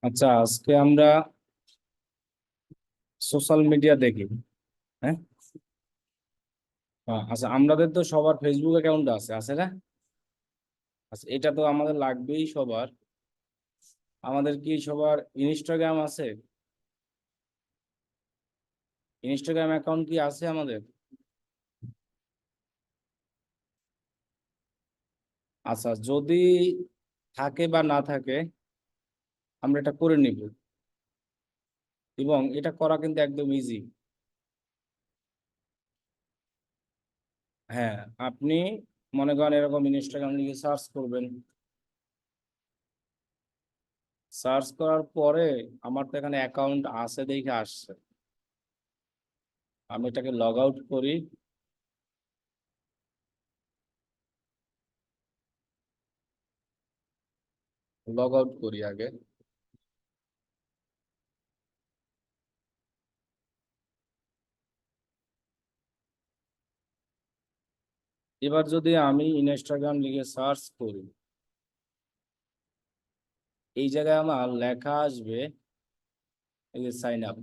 আচ্ছা, আজকে আমরা সোশ্যাল মিডিয়া দেখি। হ্যাঁ। আচ্ছা, আমাদের তো সবার ফেসবুক অ্যাকাউন্ট আছে আছে না? আচ্ছা, এটা তো আমাদের লাগবেই সবার। আমাদের কি সবার ইনস্টাগ্রাম আছে? ইনস্টাগ্রাম অ্যাকাউন্ট কি আছে আমাদের? আচ্ছা, যদি থাকে বা না থাকে, আমরা এটা করে নিব। এবং এটা করা কিন্তু একদম ইজি। হ্যাঁ, আপনি মনে করেন এরকম ইনস্টাগ্রাম লিখে সার্চ করবেন। সার্চ করার পরে আমার তো এখানে অ্যাকাউন্ট আছে দেখে আসছে। আমি এটাকে লগ আউট করি। লগ আউট করি আগে। এবার যদি আমি ইনস্টাগ্রাম লিখে সার্চ করি, এই জায়গায় আমার লেখা আসবে এই যে সাইন আপ।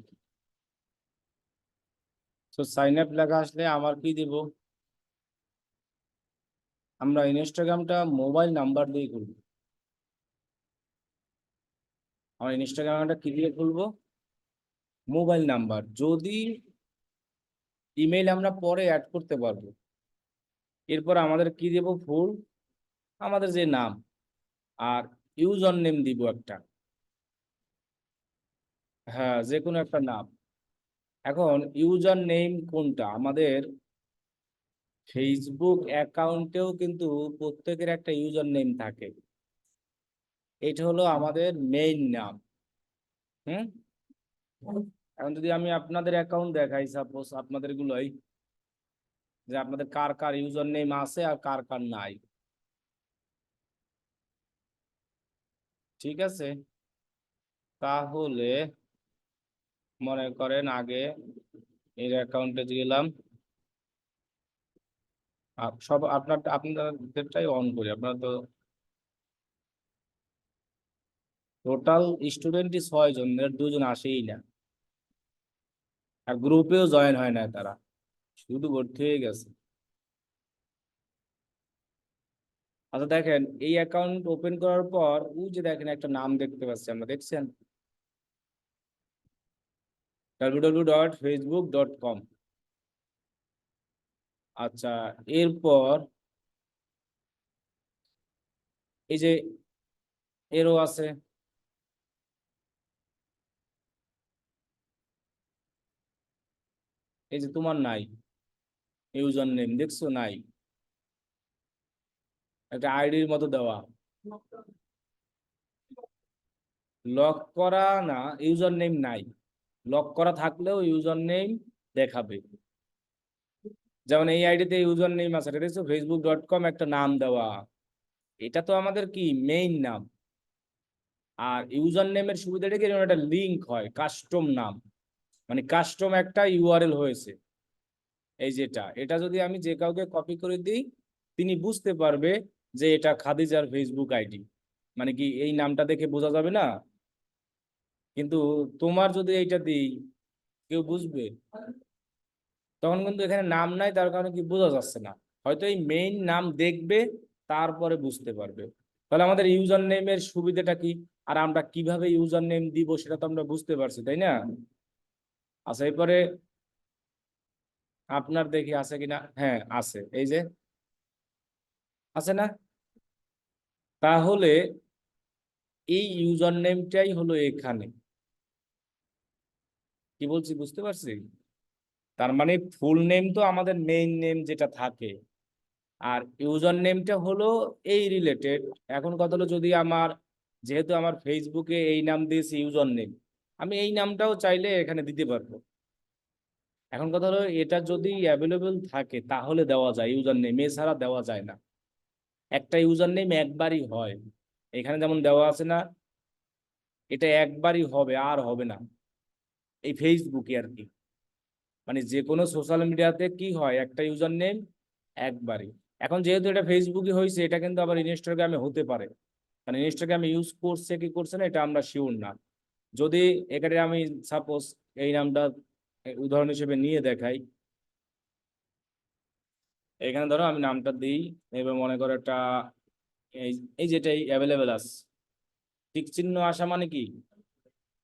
তো সাইন আপ লেখা আসলে আমার কি দিব? আমরা ইনস্টাগ্রামটা মোবাইল নাম্বার দিয়ে খুলবো। আমরা ইনস্টাগ্রামটা কি দিয়ে খুলবো? Mobile number. যদি ইমেইল আমরা পরে অ্যাড করতে পারবো। এরপর আমাদের কি দেব? ফুল আমাদের যে নাম আর ইউজার নেম দিব একটা। হ্যাঁ, যে কোনো একটা নাম। এখন ইউজার নেম কোনটা আমাদের? ফেসবুক অ্যাকাউন্টেও কিন্তু প্রত্যেকের একটা ইউজার নেম থাকে। এটা হলো আমাদের মেইন নাম। হুম। এখন যদি আমি আপনাদের অ্যাকাউন্ট দেখাই, সাপোজ আপনাদের গুলোই, যে আপনাদের কার কার ইউজার নেম আছে আর কার কার নাই। ঠিক আছে। তাহলে মনে করেন আগে এর অ্যাকাউন্টে গেলাম। সব আপনাদেরটাই অন করি। আপনার তো টোটাল স্টুডেন্টই 6 জন, এর 2 জন আসেই না। আর গ্রুপেও জয়েন হয় না তারা, শুধু ভর্তি হয়ে গেছে। আচ্ছা, দেখেন এই অ্যাকাউন্ট ওপেন করার পর ওই যে দেখেন একটা নাম দেখতে পাচ্ছি আমরা, দেখছেন? www.facebook.com। আচ্ছা, এরপর এই যে এরও আছে। এই যে তোমার নাই ইউজার নেম, দেখছো? নাই। একটা আইডির মতো দেওয়া। লক করা না, ইউজার নেম নাই। লক করা থাকলেও ইউজার নেম দেখাবে। যেমন এই আইডিতে ইউজার নেম আছে, এটা দেখছো? facebook.com একটা নাম দেওয়া। এটা তো আমাদের কি মেইন নাম। আর ইউজার নেমের সুবিধাটা কি? যেমন একটা লিঙ্ক হয়, কাস্টম নাম, মানে কাস্টম একটা ইউআরএল হয়েছে। এই যেটা, এটা যদি আমি যে কাউকে কপি করে দিই, তিনি বুঝতে পারবে যে এটা খাদিজার ফেসবুক আইডি। মানে কি এই নামটা দেখে বোঝা যাবে না? কিন্তু তোমার যদি এইটা দিই, কেউ বুঝবে? তখন কিন্তু এখানে নাম নাই, তার কারণে কি বোঝা যাচ্ছে না। হয়তো এই মেইন নাম দেখবে, তারপরে বুঝতে পারবে। তাহলে আমাদের ইউজার নেমের সুবিধাটা কি? আর আমরা কিভাবে ইউজার নেম দিব সেটা তো আমরা বুঝতে পারছি, তাই না? আচ্ছা, এরপরে আপনার দেখি আছে কিনা। হ্যাঁ, আছে, এই যে আছে না? তাহলে এই ইউজার নেমটাই হলো এখানে। কি বলছি বুঝতে পারছি? তার মানে ফুল নেম তো আমাদের মেইন নেম যেটা থাকে, আর ইউজার নেমটা হলো এই রিলেটেড। এখন কথা হলো, যদি আমার, যেহেতু আমার ফেসবুকে এই নাম দিয়েছি ইউজার নেম, আমি এই নামটাও চাইলে এখানে দিতে পারবো। এখন কথা হলো, এটা যদি অ্যাভেলেবল থাকে তাহলে দেওয়া যায় ইউজার নেম, এছাড়া দেওয়া যায় না। একটা ইউজার নেম একবারই হয়। এখানে যেমন দেওয়া আছে না, এটা একবারই হবে, আর হবে না। এই ফেসবুকে আর কি, মানে যে কোনো সোশ্যাল মিডিয়াতে কি হয়, একটা ইউজার নেম একবারই। এখন যেহেতু এটা ফেসবুকে হয়েছে, এটা কিন্তু আবার ইনস্টাগ্রামে হতে পারে। মানে ইনস্টাগ্রামে ইউজ করছে কি করছে না এটা আমরা শিওর না। যদি এখানে আমি সাপোজ এই নামটা উদাহরণ হিসেবে নিয়ে দেখাই, এখানে ধরো আমি নামটা দিই, এবার মনে করো একটা এই এই যেটাই অ্যাভেলেবেল আছে, টিক চিহ্ন আসা মানে কি,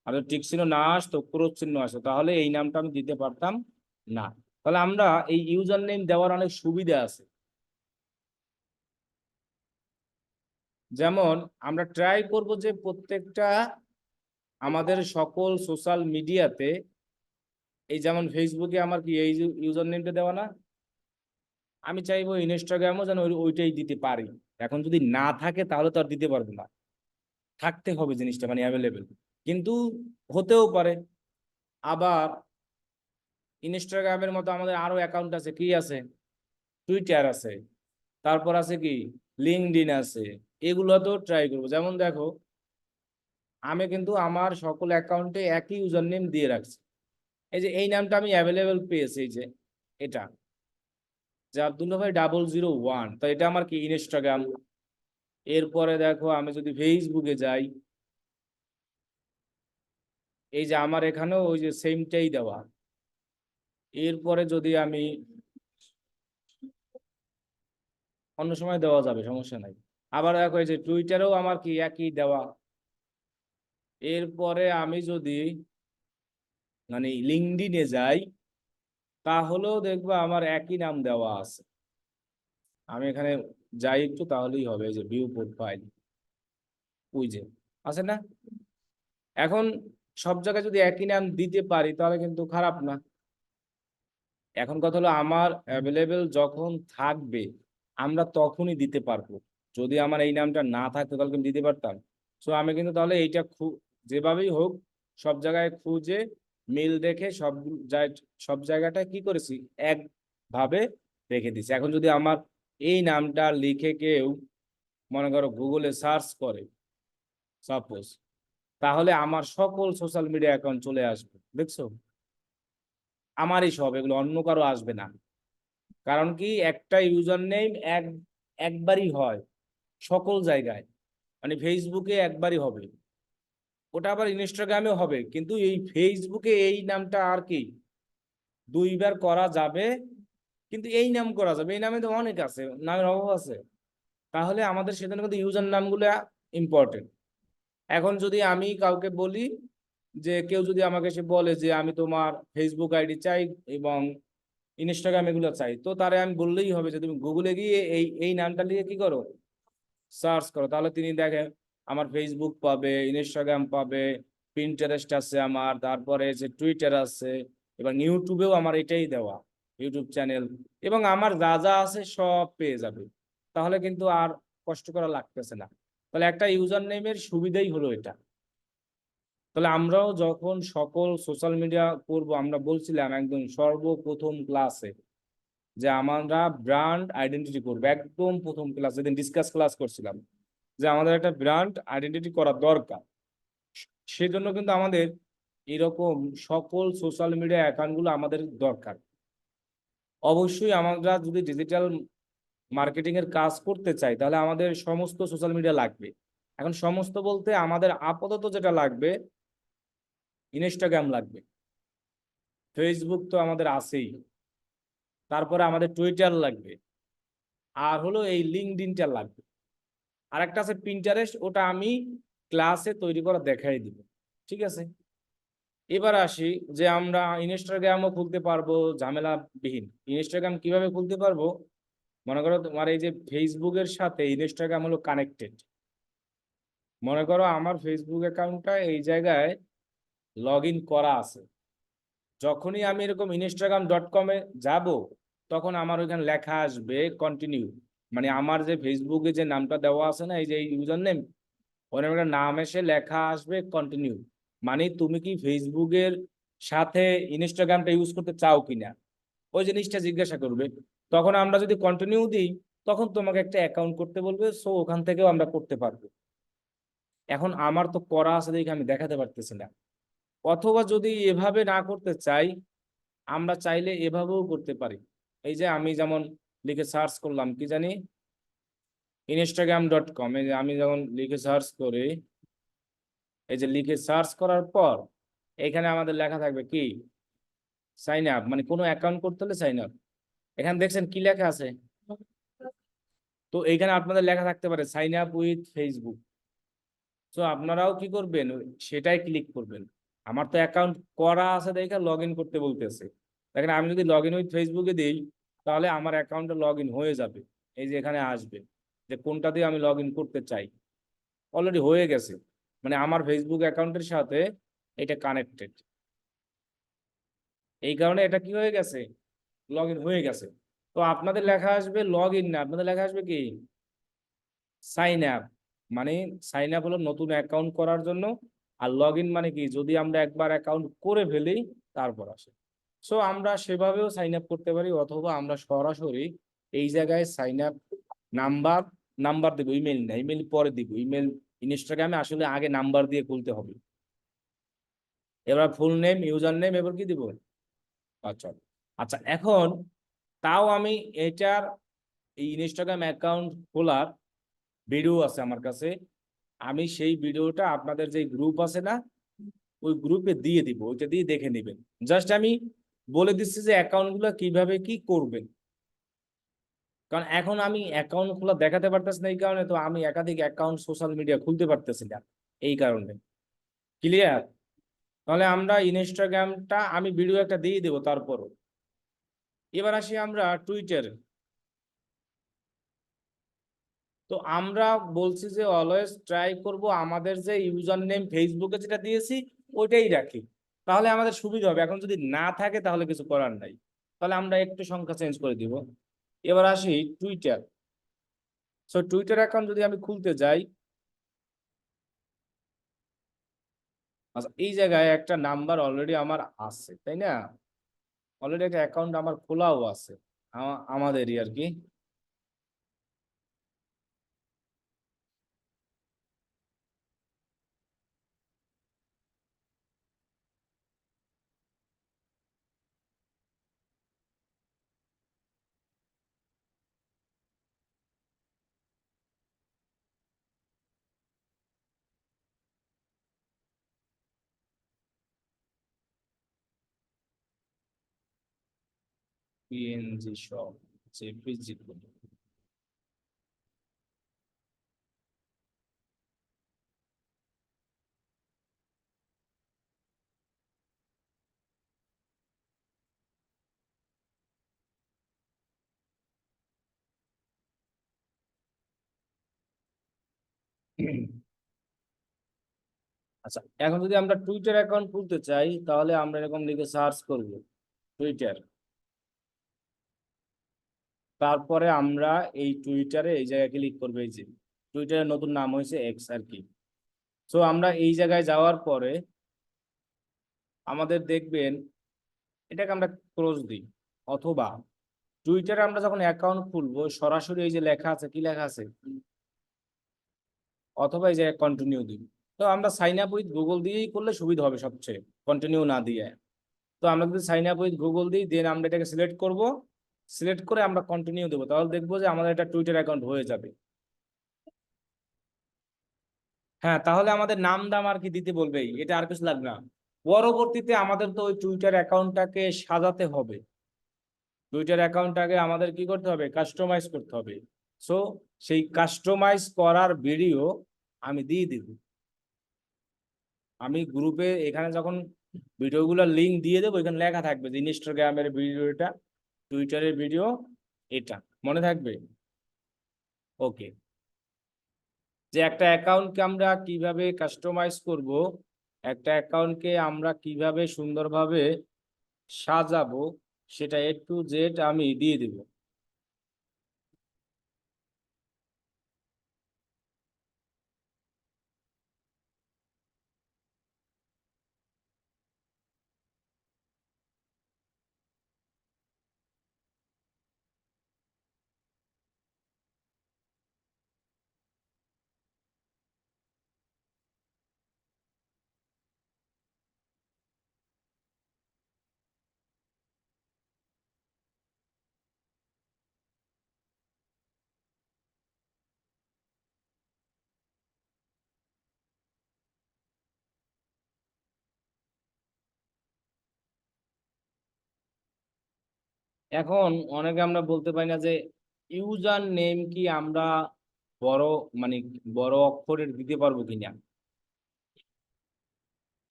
আর টিক চিহ্ন না আসতো ক্রস চিহ্ন আসতো তাহলে এই নামটা আমি দিতে পারতাম না। তাহলে আমরা এই ইউজার নেম দেওয়ার অনেক সুবিধা আছে। যেমন আমরা ট্রাই করব যে প্রত্যেকটা আমাদের সকল সোশ্যাল মিডিয়াতে, এই যেমন ফেসবুকে আমার কি এই ইউজার নেমটা দেওয়া না, আমি চাইবো ইনস্টাগ্রামও যেন ওইটাই দিতে পারি। এখন যদি না থাকে তাহলে তো আর দিতে পারবো না, থাকতে হবে জিনিসটা মানে অ্যাভেলেবেল। কিন্তু হতেও পারে আবার ইনস্টাগ্রামের মতো আমাদের আরো অ্যাকাউন্ট আছে, কি আছে, টুইটার আছে, তারপর আছে কি লিঙ্কডইন আছে, এগুলো তো ট্রাই করবো। যেমন দেখো আমি কিন্তু আমার সকল অ্যাকাউন্টে একই ইউজার নেম দিয়ে রাখছি। এই যে এই নামটা আমি অ্যাভেলেবেল পেয়েছি, এই যে এটা যে আব্দুল্লাহ ভাই 001, তো এটা আমার কি ইনস্টাগ্রাম। এরপরে দেখো আমি যদি ফেসবুকে যাই, এই যে আমার এখানেও ওই যে সেমটাই দেওয়া। এরপরে যদি আমি অন্য সময় দেওয়া যাবে, সমস্যা নাই। আবার দেখো এই যে টুইটারেও আমার কি একই দেওয়া। এরপরে আমি যদি মানে লিঙ্কডইনে যাই তাহলেও দেখবো আমার একই নাম দেওয়া আছে। আমি এখানে যাই একটু তাহলেই হবে, এই যে ভিউ প্রোফাইল, ওই যে আছে না। এখন সব জায়গায় যদি একই নাম দিতে পারি তাহলে কিন্তু খারাপ না। এখন কথা হলো আমার অ্যাভেলেবেল যখন থাকবে আমরা তখনই দিতে পারবো। যদি আমার এই নামটা না থাকতো তাহলে কিন্তু দিতে পারতাম। সো আমি কিন্তু তাহলে এইটা যেভাবেই হোক সব জায়গায় খুঁজে মিল দেখে সব জায়গাটা কি করেছি একভাবে রেখে দিছি। এখন যদি আমার এই নামটা লিখে কেউ মনে করো গুগলে সার্চ করে সাপোজ, তাহলে আমার সকল সোশ্যাল মিডিয়া অ্যাকাউন্ট চলে আসবে, দেখছো, আমারই সব, এগুলো অন্য কারো আসবে না। কারণ কি একটা ইউজার নেম একবারই হয় সকল জায়গায়, মানে ফেসবুকে একবারই হবে, ওটা আবার ইনস্টাগ্রামে হবে, কিন্তু এই ফেসবুকে এই নামটা আর কি দুইবার করা যাবে। কিন্তু এই নাম করা যাবে, এই নামে তো অনেক আছে, নামের অভাব আছে। তাহলে আমাদের সেখানে কিন্তু ইউজার নামগুলো ইম্পর্টেন্ট। এখন যদি আমি কাউকে বলি যে কেউ যদি আমাকে এসে বলে যে আমি তোমার ফেসবুক আইডি চাই এবং ইনস্টাগ্রাম এগুলো চাই, তো তারে আমি বললেই হবে যে তুমি গুগলে গিয়ে এই এই নামটা লিখে কি করো, সার্চ করো, তাহলে তিনি দেখেন আমার ফেসবুক পাবে, ইনস্টাগ্রাম পাবে, পিন্টারেস্ট আছে আমার, তারপরে যে টুইটার আছে, এবং ইউটিউবেও আমার এটাই দেওয়া, ইউটিউব চ্যানেল, এবং আমার যা যা আছে সব পেয়ে যাবে। তাহলে কিন্তু আর কষ্ট করা লাগতেছে না। তাহলে একটা ইউজার নেমের সুবিধাই হলো এটা। তাহলে আমরাও যখন সকল সোশ্যাল মিডিয়া করব, আমরা বলছিলাম একদম সর্বপ্রথম ক্লাসে যে আমরা ব্র্যান্ড আইডেন্টিটি করবো, একদম প্রথম ক্লাস যেদিন ডিসকাস ক্লাস করছিলাম যে আমাদের একটা ব্র্যান্ড আইডেন্টিটি করা দরকার। সেজন্য কিন্তু আমাদের এরকম সকল সোশ্যাল মিডিয়া অ্যাকাউন্টগুলো আমাদের দরকার। অবশ্যই আমরা যদি ডিজিটাল মার্কেটিং এর কাজ করতে চাই তাহলে আমাদের সমস্ত সোশ্যাল মিডিয়া লাগবে। এখন সমস্ত বলতে আমাদের আপাতত যেটা লাগবে, ইনস্টাগ্রাম লাগবে, ফেসবুক তো আমাদের আছেই, তারপরে আমাদের টুইটার লাগবে, আর হলো এই লিঙ্কডইনটা লাগবে, আর একটা আছে পিন্টারেস্ট, ওটা আমি ক্লাসে তৈরি করা দেখাই দিব। ঠিক আছে, এবার আসি যে আমরা ইনস্টাগ্রামও খুলতে পারবো ঝামেলাবিহীন। ইনস্টাগ্রাম কিভাবে খুলতে পারবো, মনে করো তোমার এই যে ফেসবুকের সাথে ইনস্টাগ্রাম হলো কানেক্টেড। মনে করো আমার ফেসবুক অ্যাকাউন্টটা এই জায়গায় লগ ইন করা আছে, যখনই আমি এরকম instagram.com-এ যাব তখন আমার ওইখানে লেখা আসবে কন্টিনিউ, মানে আমার যে ফেসবুকে যে নামটা দেওয়া আছে না, এই যে ইউজার নেম, ওই নামের নাম এসে লেখা আসবে কন্টিনিউ, মানে তুমি কি ফেসবুকের সাথে ইনস্টাগ্রামটা ইউজ করতে চাও কিনা, ওই জিনিসটা জিজ্ঞাসা করবে। তখন আমরা যদি কন্টিনিউ দিই তখন তোমাকে একটা অ্যাকাউন্ট করতে বলবে, সো ওখান থেকেও আমরা করতে পারবো। এখন আমার তো করা আছে দেখে আমি দেখাতে পারতেছি না। অথবা যদি এভাবে না করতে চাই, আমরা চাইলে এভাবেও করতে পারি। এই যে আমি যেমন লিখে সার্চ করলাম কি জানি, instagram.com, এই যে আমি যখন লিখে সার্চ করি, এই যে লিখে সার্চ করার পর এখানে আমাদের লেখা থাকবে কি, সাইন আপ, মানে কোনো অ্যাকাউন্ট করতে হলে সাইন আপ। এখানে দেখছেন কি লেখা আছে? তো এইখানে আপনাদের লেখা থাকতে পারে সাইন আপ উইথ ফেসবুক। তো আপনারাও কি করবেন, সেটাই ক্লিক করবেন। আমার তো অ্যাকাউন্ট করা আছে দেখে লগ ইন করতে বলতেছে। দেখেন আমি যদি লগ ইন উইথ ফেসবুকে দিই, তাহলে আমার অ্যাকাউন্টে লগ ইন হয়ে যাবে। এই যে এখানে আসবে যে কোনটা দিয়ে আমি লগ ইন করতে চাই, অলরেডি হয়ে গেছে, মানে আমার ফেসবুক অ্যাকাউন্টের সাথে এটা কানেক্টেড। এই কারণে এটা কি হয়ে গেছে, লগ ইন হয়ে গেছে। তো আপনাদের লেখা আসবে লগ ইন না, আপনাদের লেখা আসবে কি, সাইন আপ। মানে সাইন আপ হলো নতুন অ্যাকাউন্ট করার জন্য, আর লগ ইন মানে কি, যদি আমরা একবার অ্যাকাউন্ট করে ফেলি তারপর আসে। সো আমরা সেভাবেও সাইন আপ করতে পারি, অথবা আমরা সরাসরি এই জায়গায় সাইন আপ নাম্বার, নাম্বার দেবো, ইমেল না, ইমেল পরে দিব। ইমেল ইনস্টাগ্রামে আসলে আগে নাম্বার দিয়ে খুলতে হবে। এবার ফুল নেম, ইউজার নেম, এবার কি দিব, আচ্ছা। আচ্ছা এখন তাও আমি এটার, এই ইনস্টাগ্রাম অ্যাকাউন্ট খোলার ভিডিও আছে আমার কাছে, আমি সেই ভিডিওটা আপনাদের যে গ্রুপ আছে না, ওই গ্রুপে দিয়ে দিব, ওইটা দিয়ে দেখে নেবেন। জাস্ট আমি বলে দিচ্ছি যে অ্যাকাউন্ট গুলো কিভাবে কি করবেন। কারণ এখন আমি অ্যাকাউন্ট খোলা দেখাতে পারতেছি না, এই কারণে তো আমি একাধিক অ্যাকাউন্ট সোশ্যাল মিডিয়া খুলতে পারতেছি না, এই কারণে। ক্লিয়ার? তাহলে আমরা ইনস্টাগ্রামটা আমি ভিডিও একটা দিয়ে দেবো তারপরও। এবার আসি আমরা টুইটার। তো আমরা বলছি যে অলওয়েজ ট্রাই করব আমাদের যে ইউজার নেম ফেসবুকে যেটা দিয়েছি ওইটাই রাখি, তাহলে আমাদের সুবিধা হবে। এখন যদি না থাকে তাহলে কিছু করার নাই, তাহলে আমরা একটু সংখ্যা চেঞ্জ করে দিব। এবার আসি টুইটার। সো টুইটার অ্যাকাউন্ট যদি আমি খুলতে যাই, আচ্ছা এই জায়গায় একটা নাম্বার অলরেডি আমার আছে, তাই না? অলরেডি একটা অ্যাকাউন্ট আমার খোলাও আছে, আমাদেরই আর কি। PNG shop, JPG. আচ্ছা এখন যদি আমরা টুইটার অ্যাকাউন্ট খুলতে চাই, তাহলে আমরা এরকম লিখে সার্চ করব টুইটার। তারপরে আমরা এই টুইটারে এই জায়গায় ক্লিক করবো, এই যে টুইটারের নতুন নাম হয়েছে এক্স আর কি। সো আমরা এই জায়গায় যাওয়ার পরে আমাদের দেখবেন এটাকে আমরা ক্লোজ দিই, অথবা টুইটারে আমরা যখন অ্যাকাউন্ট খুলবো সরাসরি এই যে লেখা আছে, কি লেখা আছে, অথবা এই যে কন্টিনিউ দিই। তো আমরা সাইন আপ উইথ গুগল দিয়েই করলে সুবিধা হবে সবচেয়ে, কন্টিনিউ না দিয়ে। তো আমরা যদি সাইন আপ উইথ গুগল দিই, দেন আমরা এটাকে সিলেক্ট করব, সিলেক্ট করে আমরা কন্টিনিউ দেবো, তাহলে দেখবো যে আমাদের একটা টুইটার অ্যাকাউন্ট হয়ে যাবে। হ্যাঁ, তাহলে আমাদের নাম দাম আর কি দিতে বলবেই, এটা আর কিছু লাগবে না। পরবর্তীতে আমাদের তো ওই টুইটার অ্যাকাউন্টটাকে সাজাতে হবে, টুইটার অ্যাকাউন্টটাকে আমাদের কি করতে হবে, কাস্টমাইজ করতে হবে। সো সেই কাস্টমাইজ করার ভিডিও আমি দিয়ে দিব। আমি গ্রুপে এখানে যখন ভিডিওগুলোর লিঙ্ক দিয়ে দেবো, এখানে লেখা থাকবে যে ইনস্টাগ্রামের ভিডিও এটা, টুইটারের ভিডিও এটা, মনে থাকবে? ওকে। যে একটা অ্যাকাউন্টকে আমরা কিভাবে কাস্টমাইজ করব, একটা অ্যাকাউন্টকে আমরা কিভাবে সুন্দরভাবে সাজাবো, সেটা A to Z আমি দিয়ে দিব। এখন অনেকে আমরা বলতে পারি না যে ইউজার নেম কি আমরা বড় মানে বড় অক্ষরের দিতে পারবো কিনা।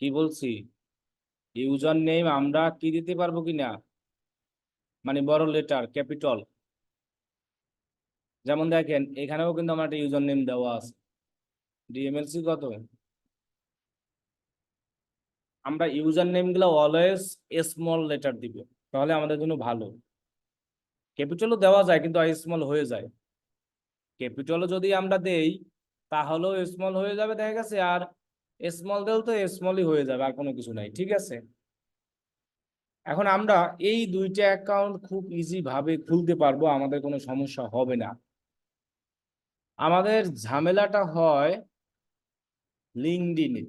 কি বলছি, ইউজার নেম আমরা কি দিতে পারবো কিনা, মানে বড় লেটার ক্যাপিটাল। যেমন দেখেন এখানেও কিন্তু আমার একটা ইউজার নেম দেওয়া আছে, ডিএমএলসি কত। আমরা ইউজার নেম গুলো অলওয়েজ স্মল লেটার দিব, তাহলে আমাদের জন্য ভালো। ক্যাপিটালও দেওয়া যায় কিন্তু স্মল হয়ে যায়, ক্যাপিটালও যদি আমরা দেই তাহলেও স্মল হয়ে যাবে দেখা গেছে, আর স্মল দিলেও তো স্মলই হয়ে যাবে, আর কোনো কিছু নাই, ঠিক আছে। এখন আমরা এই দুইটা অ্যাকাউন্ট খুব ইজি ভাবে খুলতে পারবো, আমাদের কোনো সমস্যা হবে না। আমাদের ঝামেলাটা হয় লিঙ্কডইনে,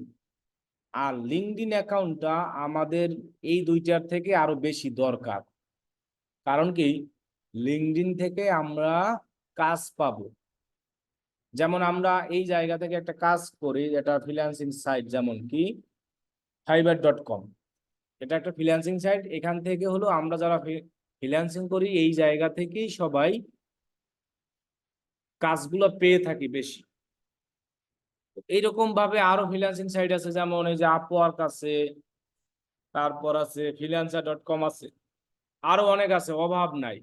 আর লিঙ্কডইন অ্যাকাউন্টটা আমাদের এই দুইটার থেকে আরো বেশি দরকার। কারণ কি, লিঙ্কডইন থেকে আমরা কাজ পাবো। যেমন আমরা এই জায়গা থেকে একটা কাজ করি, এটা ফ্রিল্যান্সিং সাইট, যেমন কি fiverr.com, এটা একটা ফ্রিল্যান্সিং সাইট। এখান থেকে হলো আমরা যারা ফ্রিল্যান্সিং করি এই জায়গা থেকেই সবাই কাজগুলো পেয়ে থাকি বেশি। এইরকম ভাবে আরো ফ্রিল্যান্সিং সাইট আছে, যেমন এই যে আপওয়ার্ক আছে, তারপর আছে freelancer.com আছে, আরো অনেক আছে, অভাব নাই।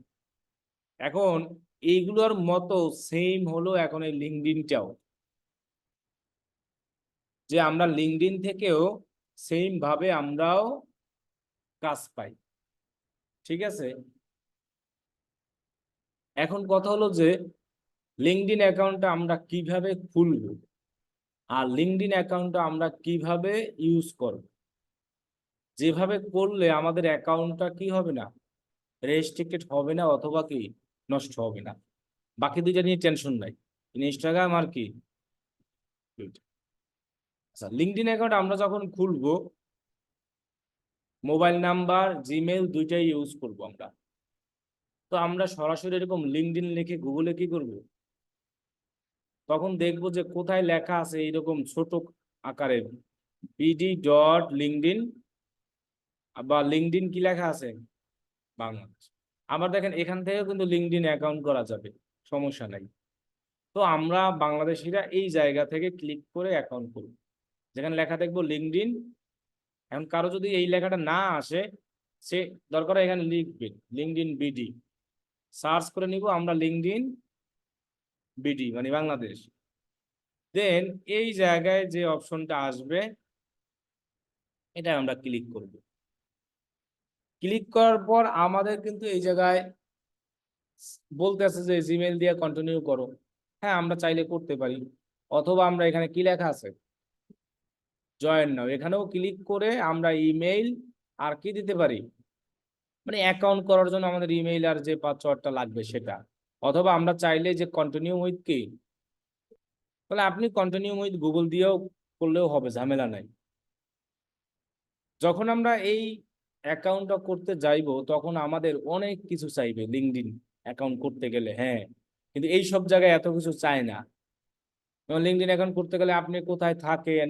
এখন এইগুলোর মতো সেম হলো এখন এই লিঙ্কডইনটাও, যে আমরা লিঙ্কডইন থেকেও সেম ভাবে আমরাও কাজ পাই, ঠিক আছে। এখন কথা হলো যে লিঙ্কডইন অ্যাকাউন্টটা আমরা কিভাবে খুলবো, আর লিঙ্কডইন অ্যাকাউন্টটা আমরা কিভাবে ইউজ করব। যেভাবে করলে আমাদের অ্যাকাউন্টটা কি হবে না, রেস্ট্রিক্টেড হবে না, অথবা কি নষ্ট হবে না। বাকি দুইটা নিয়ে টেনশন নাই, ইনস্টাগ্রাম আর কি দুইটা। আচ্ছা, লিঙ্কডইন অ্যাকাউন্ট আমরা যখন খুলবো, মোবাইল নাম্বার জিমেল দুইটাই ইউজ করব আমরা। তো আমরা সরাসরি এরকম লিঙ্কডইন লিখে গুগলে কি করব, তখন দেখবো যে কোথায় লেখা আছে এইরকম ছোট আকারে bd.linkedin, বা লিঙ্কডইন কি লেখা আছে বাংলাদেশ। আবার দেখেন এখান থেকেও কিন্তু লিঙ্কডইন অ্যাকাউন্ট করা যাবে, সমস্যা নাই। তো আমরা বাংলাদেশিরা এই জায়গা থেকে ক্লিক করে অ্যাকাউন্ট করব, যেখানে লেখা দেখবো লিঙ্কডইন। এখন কারো যদি এই লেখাটা না আসে, সে দরকার হয় এখানে লিখবে লিঙ্কডইন বিডি, সার্চ করে নিব আমরা লিঙ্কডইন বিডি মানে বাংলাদেশ। দেন এই জায়গায় যে অপশনটা আসবে এটা আমরা ক্লিক করব। ক্লিক করার পর আমাদের কিন্তু এই জায়গায় বলতে আছে যে জিমেল দিয়ে কন্টিনিউ করো। হ্যাঁ, আমরা চাইলে করতে পারি, অথবা আমরা এখানে কি লেখা আছে জয়েন নাও, এখানেও ক্লিক করে আমরা ইমেইল আর কি দিতে পারি, মানে অ্যাকাউন্ট করার জন্য আমাদের ইমেইল আর যে পাসওয়ার্ডটা লাগবে সেটা। অথবা আমরা চাইলে যে কন্টিনিউ উইথ কি, তাহলে আপনি কন্টিনিউ উইথ গুগল দিয়েও করলেও হবে, ঝামেলা নাই। যখন আমরা এই অ্যাকাউন্টটা করতে যাইবো তখন আমাদের অনেক কিছু চাইবে লিঙ্কডইন অ্যাকাউন্ট করতে গেলে, হ্যাঁ। কিন্তু এই সব জায়গায় এত কিছু চায় না। যেমন লিঙ্কডইন অ্যাকাউন্ট করতে গেলে আপনি কোথায় থাকেন,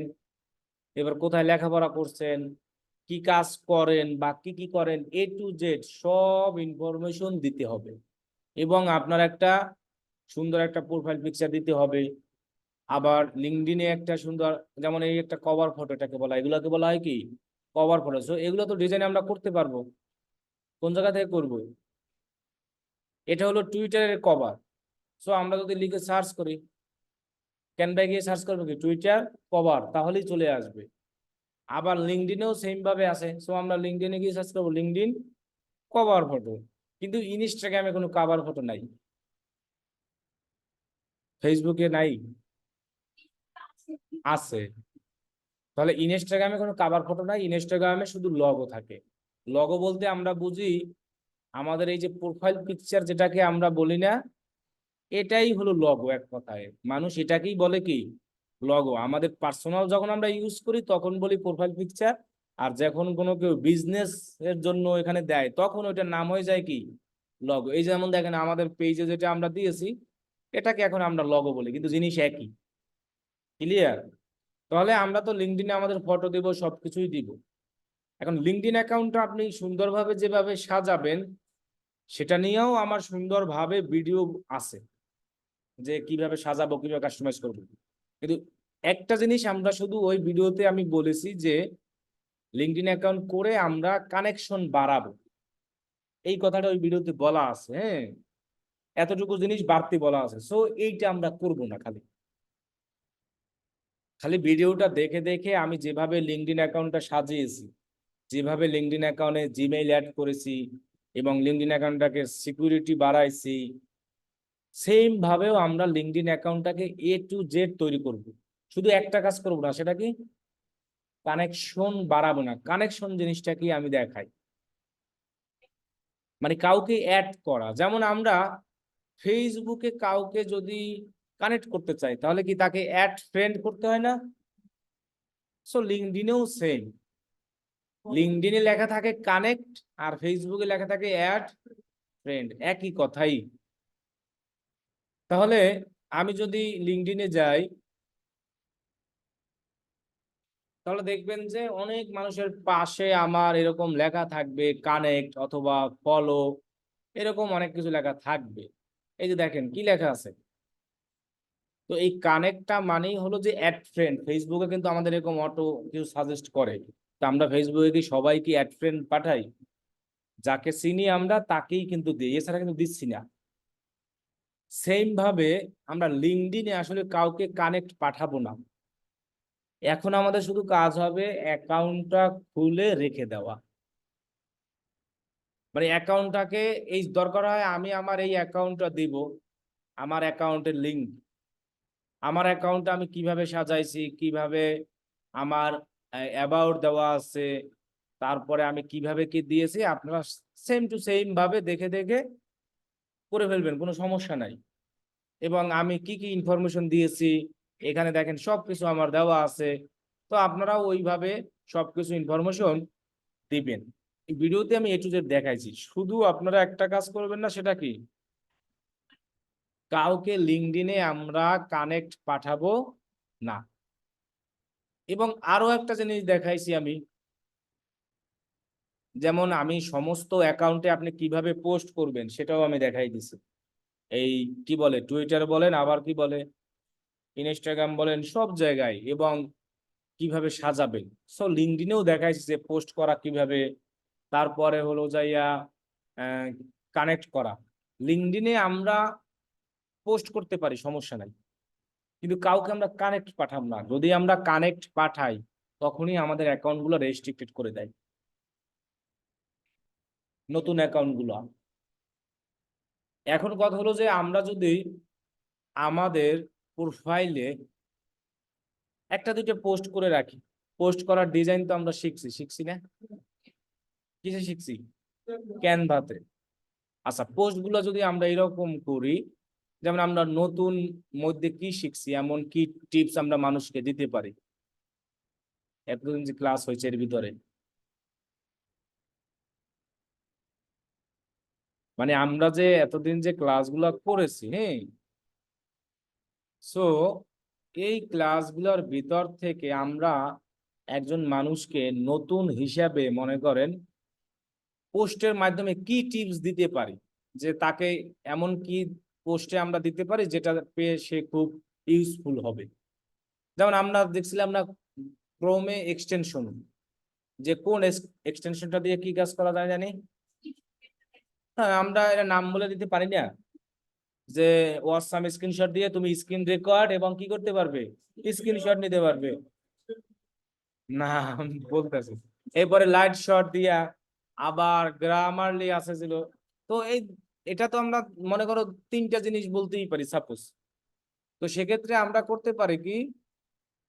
এবার কোথায় লেখাপড়া করছেন, কি কাজ করেন বা কি কি করেন, A to Z সব ইনফরমেশন দিতে হবে। এবং আপনার একটা সুন্দর একটা প্রোফাইল পিকচার দিতে হবে। আবার লিঙ্কডইনে একটা সুন্দর, যেমন এই একটা কভার ফটো, এটাকে বলা, এগুলোকে বলা হয় কি কভার ফটো। সো এগুলো তো ডিজাইন আমরা করতে পারবো, কোন জায়গা থেকে করব, এটা হলো টুইটারের কভার। সো আমরা যদি লিখে সার্চ করি, ক্যানভায় গিয়ে সার্চ করবো কি টুইটার কভার, তাহলেই চলে আসবে। আবার লিঙ্কডইনেও সেম ভাবে আছে, সো আমরা লিঙ্কডইনে গিয়ে সার্চ করবো লিঙ্কডইন কভার ফটো। কিন্তু ইনস্টাগ্রামে কোনো কভার ফটো নাই, ফেসবুকে নাই, আছে। তাহলে ইনস্টাগ্রামে কোনো কভার ফটো নাই, ইনস্টাগ্রামে শুধু লগো থাকে। লগো বলতে আমরা বুঝি আমাদের এই যে প্রোফাইল পিকচার যেটাকে আমরা বলি না, এটাই হলো লগো। এক কথায় মানুষ এটাকেই বলে কি লগো। আমাদের পার্সোনাল যখন আমরা ইউজ করি তখন বলি প্রোফাইল পিকচার, আর যখন কোনো কেউ বিজনেস এর জন্য এখানে দেয় তখন ওইটার নাম হয়ে যায় কি লগো। এই যেমন দেখেন আমাদের পেজে যেটা আমরা দিয়েছি এটাকে এখন আমরা লগো বলি, কিন্তু জিনিস একই। ক্লিয়ার? তাহলে আমরা তো লিঙ্কডইনে আমাদের ফটো দিব, সবকিছুই দিব। এখন লিঙ্কডইন অ্যাকাউন্টটা আপনি সুন্দরভাবে যেভাবে সাজাবেন সেটা নিয়েও আমার সুন্দরভাবে ভিডিও আছে, যে কিভাবে সাজাবো, কিভাবে কাস্টমাইজ করবো। কিন্তু একটা জিনিস আমরা শুধু ওই ভিডিওতে আমি বলেছি যে লিঙ্কডইন অ্যাকাউন্ট করে আমরা কানেকশন বাড়াবো, এই কথাটা ওই ভিডিওতে বলা আছে। হ্যাঁ, এতটুকু জিনিস বাড়তি বলা আছে। সো এইটা আমরা করব না। খালি খালি ভিডিওটা দেখে দেখে আমি যেভাবে লিঙ্কডইন অ্যাকাউন্টটা সাজিয়েছি, যেভাবে লিঙ্কডইন অ্যাকাউন্টে জিমেইল অ্যাড করেছি এবং লিঙ্কডইন অ্যাকাউন্টটাকে সিকিউরিটি বাড়াইছি, সেম ভাবেও আমরা লিঙ্কডইন অ্যাকাউন্টটাকে A to Z তৈরি করব। শুধু একটা কাজ করব না, সেটা কি? কানেকশন বাড়াবো না। কানেকশন জিনিসটা কি আমি দেখাই, মানে কাউকে অ্যাড করা। যেমন আমরা ফেসবুকে কাউকে যদি কানেক্ট করতে চাই, তাহলে কি তাকে অ্যাড ফ্রেন্ড করতে হয় না? So লিঙ্কডইনেও same. লিঙ্কডইনে লেখা থাকে কানেক্ট, আর ফেসবুকে লেখা থাকে অ্যাড ফ্রেন্ড, একই কথাই। তাহলে আমি যদি লিঙ্কডইনে যাই, তাহলে দেখবেন যে অনেক মানুষের পাশে আমার এরকম লেখা থাকবে কানেক্ট অথবা ফলো, এরকম অনেক কিছু লেখা থাকবে। এই যে দেখেন কি লেখা আছে। তো এই কানেক্টটা মানেই হলো যে অ্যাড ফ্রেন্ড। ফেসবুকে কিন্তু আমাদের এরকম অটো কিছু সাজেস্ট করে। তো আমরা ফেসবুকে কি সবাইকে অ্যাড ফ্রেন্ড পাঠাই? যাকে চিনি আমরা তাকেই কিন্তু দিই, এছাড়া কিন্তু দিচ্ছি না। সেম ভাবে আমরা লিঙ্কডইনে আসলে কাউকে কানেক্ট পাঠাবো না। এখন আমাদের শুধু কাজ হবে অ্যাকাউন্টটা খুলে রেখে দেওয়া। মানে অ্যাকাউন্টটাকে, এই দরকার হয় আমি আমার এই অ্যাকাউন্টটা দিব, আমার অ্যাকাউন্টের লিঙ্ক, আমার অ্যাকাউন্টটা আমি কিভাবে সাজাইছি, কিভাবে আমার অ্যাবাউট দেওয়া আছে, তারপরে আমি কিভাবে কি দিয়েছি, আপনারা সেম টু সেম ভাবে দেখে দেখে করে ফেলবেন, কোনো সমস্যা নাই। এবং আমি কি কি ইনফরমেশন দিয়েছি এখানে দেখেন সবকিছু আমার দেওয়া আছে। তো আপনারাও ওইভাবে সবকিছু ইনফরমেশন দিবেন। এই ভিডিওতে আমি A to Z দেখাইছি। শুধু আপনারা একটা কাজ করবেন না, সেটা কি? কাউকে লিঙ্কডইনে আমরা কানেক্ট পাঠাবো না। এবং আরো একটা জিনিস দেখাইছি আমি, যেমন আমি সমস্ত অ্যাকাউন্টে আপনি কিভাবে পোস্ট করবেন সেটাও আমি দেখাই দিছি। এই কি বলে, টুইটার বলেন, আবার কি বলে, ইনস্টাগ্রাম বলেন, সব জায়গায়, এবং কিভাবে সাজাবেন। সো লিঙ্কডইনেও দেখাইছি যে পোস্ট করা কিভাবে, তারপরে হলো যাইয়া কানেক্ট করা। লিঙ্কডইনে আমরা পোস্ট করতে পারি, সমস্যা নাই, কিন্তু কাউকে আমরা কানেক্ট পাঠাব না। যদি আমরা কানেক্ট পাঠাই, তখনই আমাদের অ্যাকাউন্ট গুলো রেস্ট্রিক্টেড করে দেয়, নতুন অ্যাকাউন্ট গুলো। এখন কথা হলো যে আমরা যদি আমাদের প্রোফাইলে একটা দুইটা পোস্ট করে রাখি, পোস্ট করার ডিজাইন তো আমরা শিখছি, শিখছি না? কিসে শিখছি? ক্যানভাতে। আচ্ছা, পোস্ট গুলো যদি আমরা এরকম করি, যেমন আমরা নতুন মধ্যে কি শিখছি, এমন কি টিপস আমরা মানুষকে দিতে পারি এতদিন যে ক্লাস হয়েছে এর ভিতরে। মানে আমরা যে এতদিন যে ক্লাসগুলো করেছি, হ্যাঁ, সো এই ক্লাসগুলোর ভিতর থেকে আমরা একজন মানুষকে নতুন হিসাবে মনে করেন পোস্টের মাধ্যমে কি টিপস দিতে পারি, যে তাকে এমন কি পোস্টে আমরা দিতে পারি যেটা পেয়ে সে খুব ইউজফুল হবে। যেমন আমরা দেখছিলাম না ক্রোমে এক্সটেনশন, যে কোন এক্সটেনশনটা দিয়ে কি কাজ করা যায় জানি? হ্যাঁ, আমরা এটা নাম বলে দিতে পারি না, যে হোয়াটসঅ্যাপ স্ক্রিনশট দিয়ে তুমি স্ক্রিন রেকর্ড এবং কি করতে পারবে, স্ক্রিনশট নিতে পারবে। না, আমি বলতেছি এরপরে লাইট শট দিয়া, আবার গ্রামারলি আছে ছিল। তো এটা তো আমরা মনে করো তিনটা জিনিস বলতেই পারি সাপোজ। তো সেক্ষেত্রে আমরা করতে পারি কি,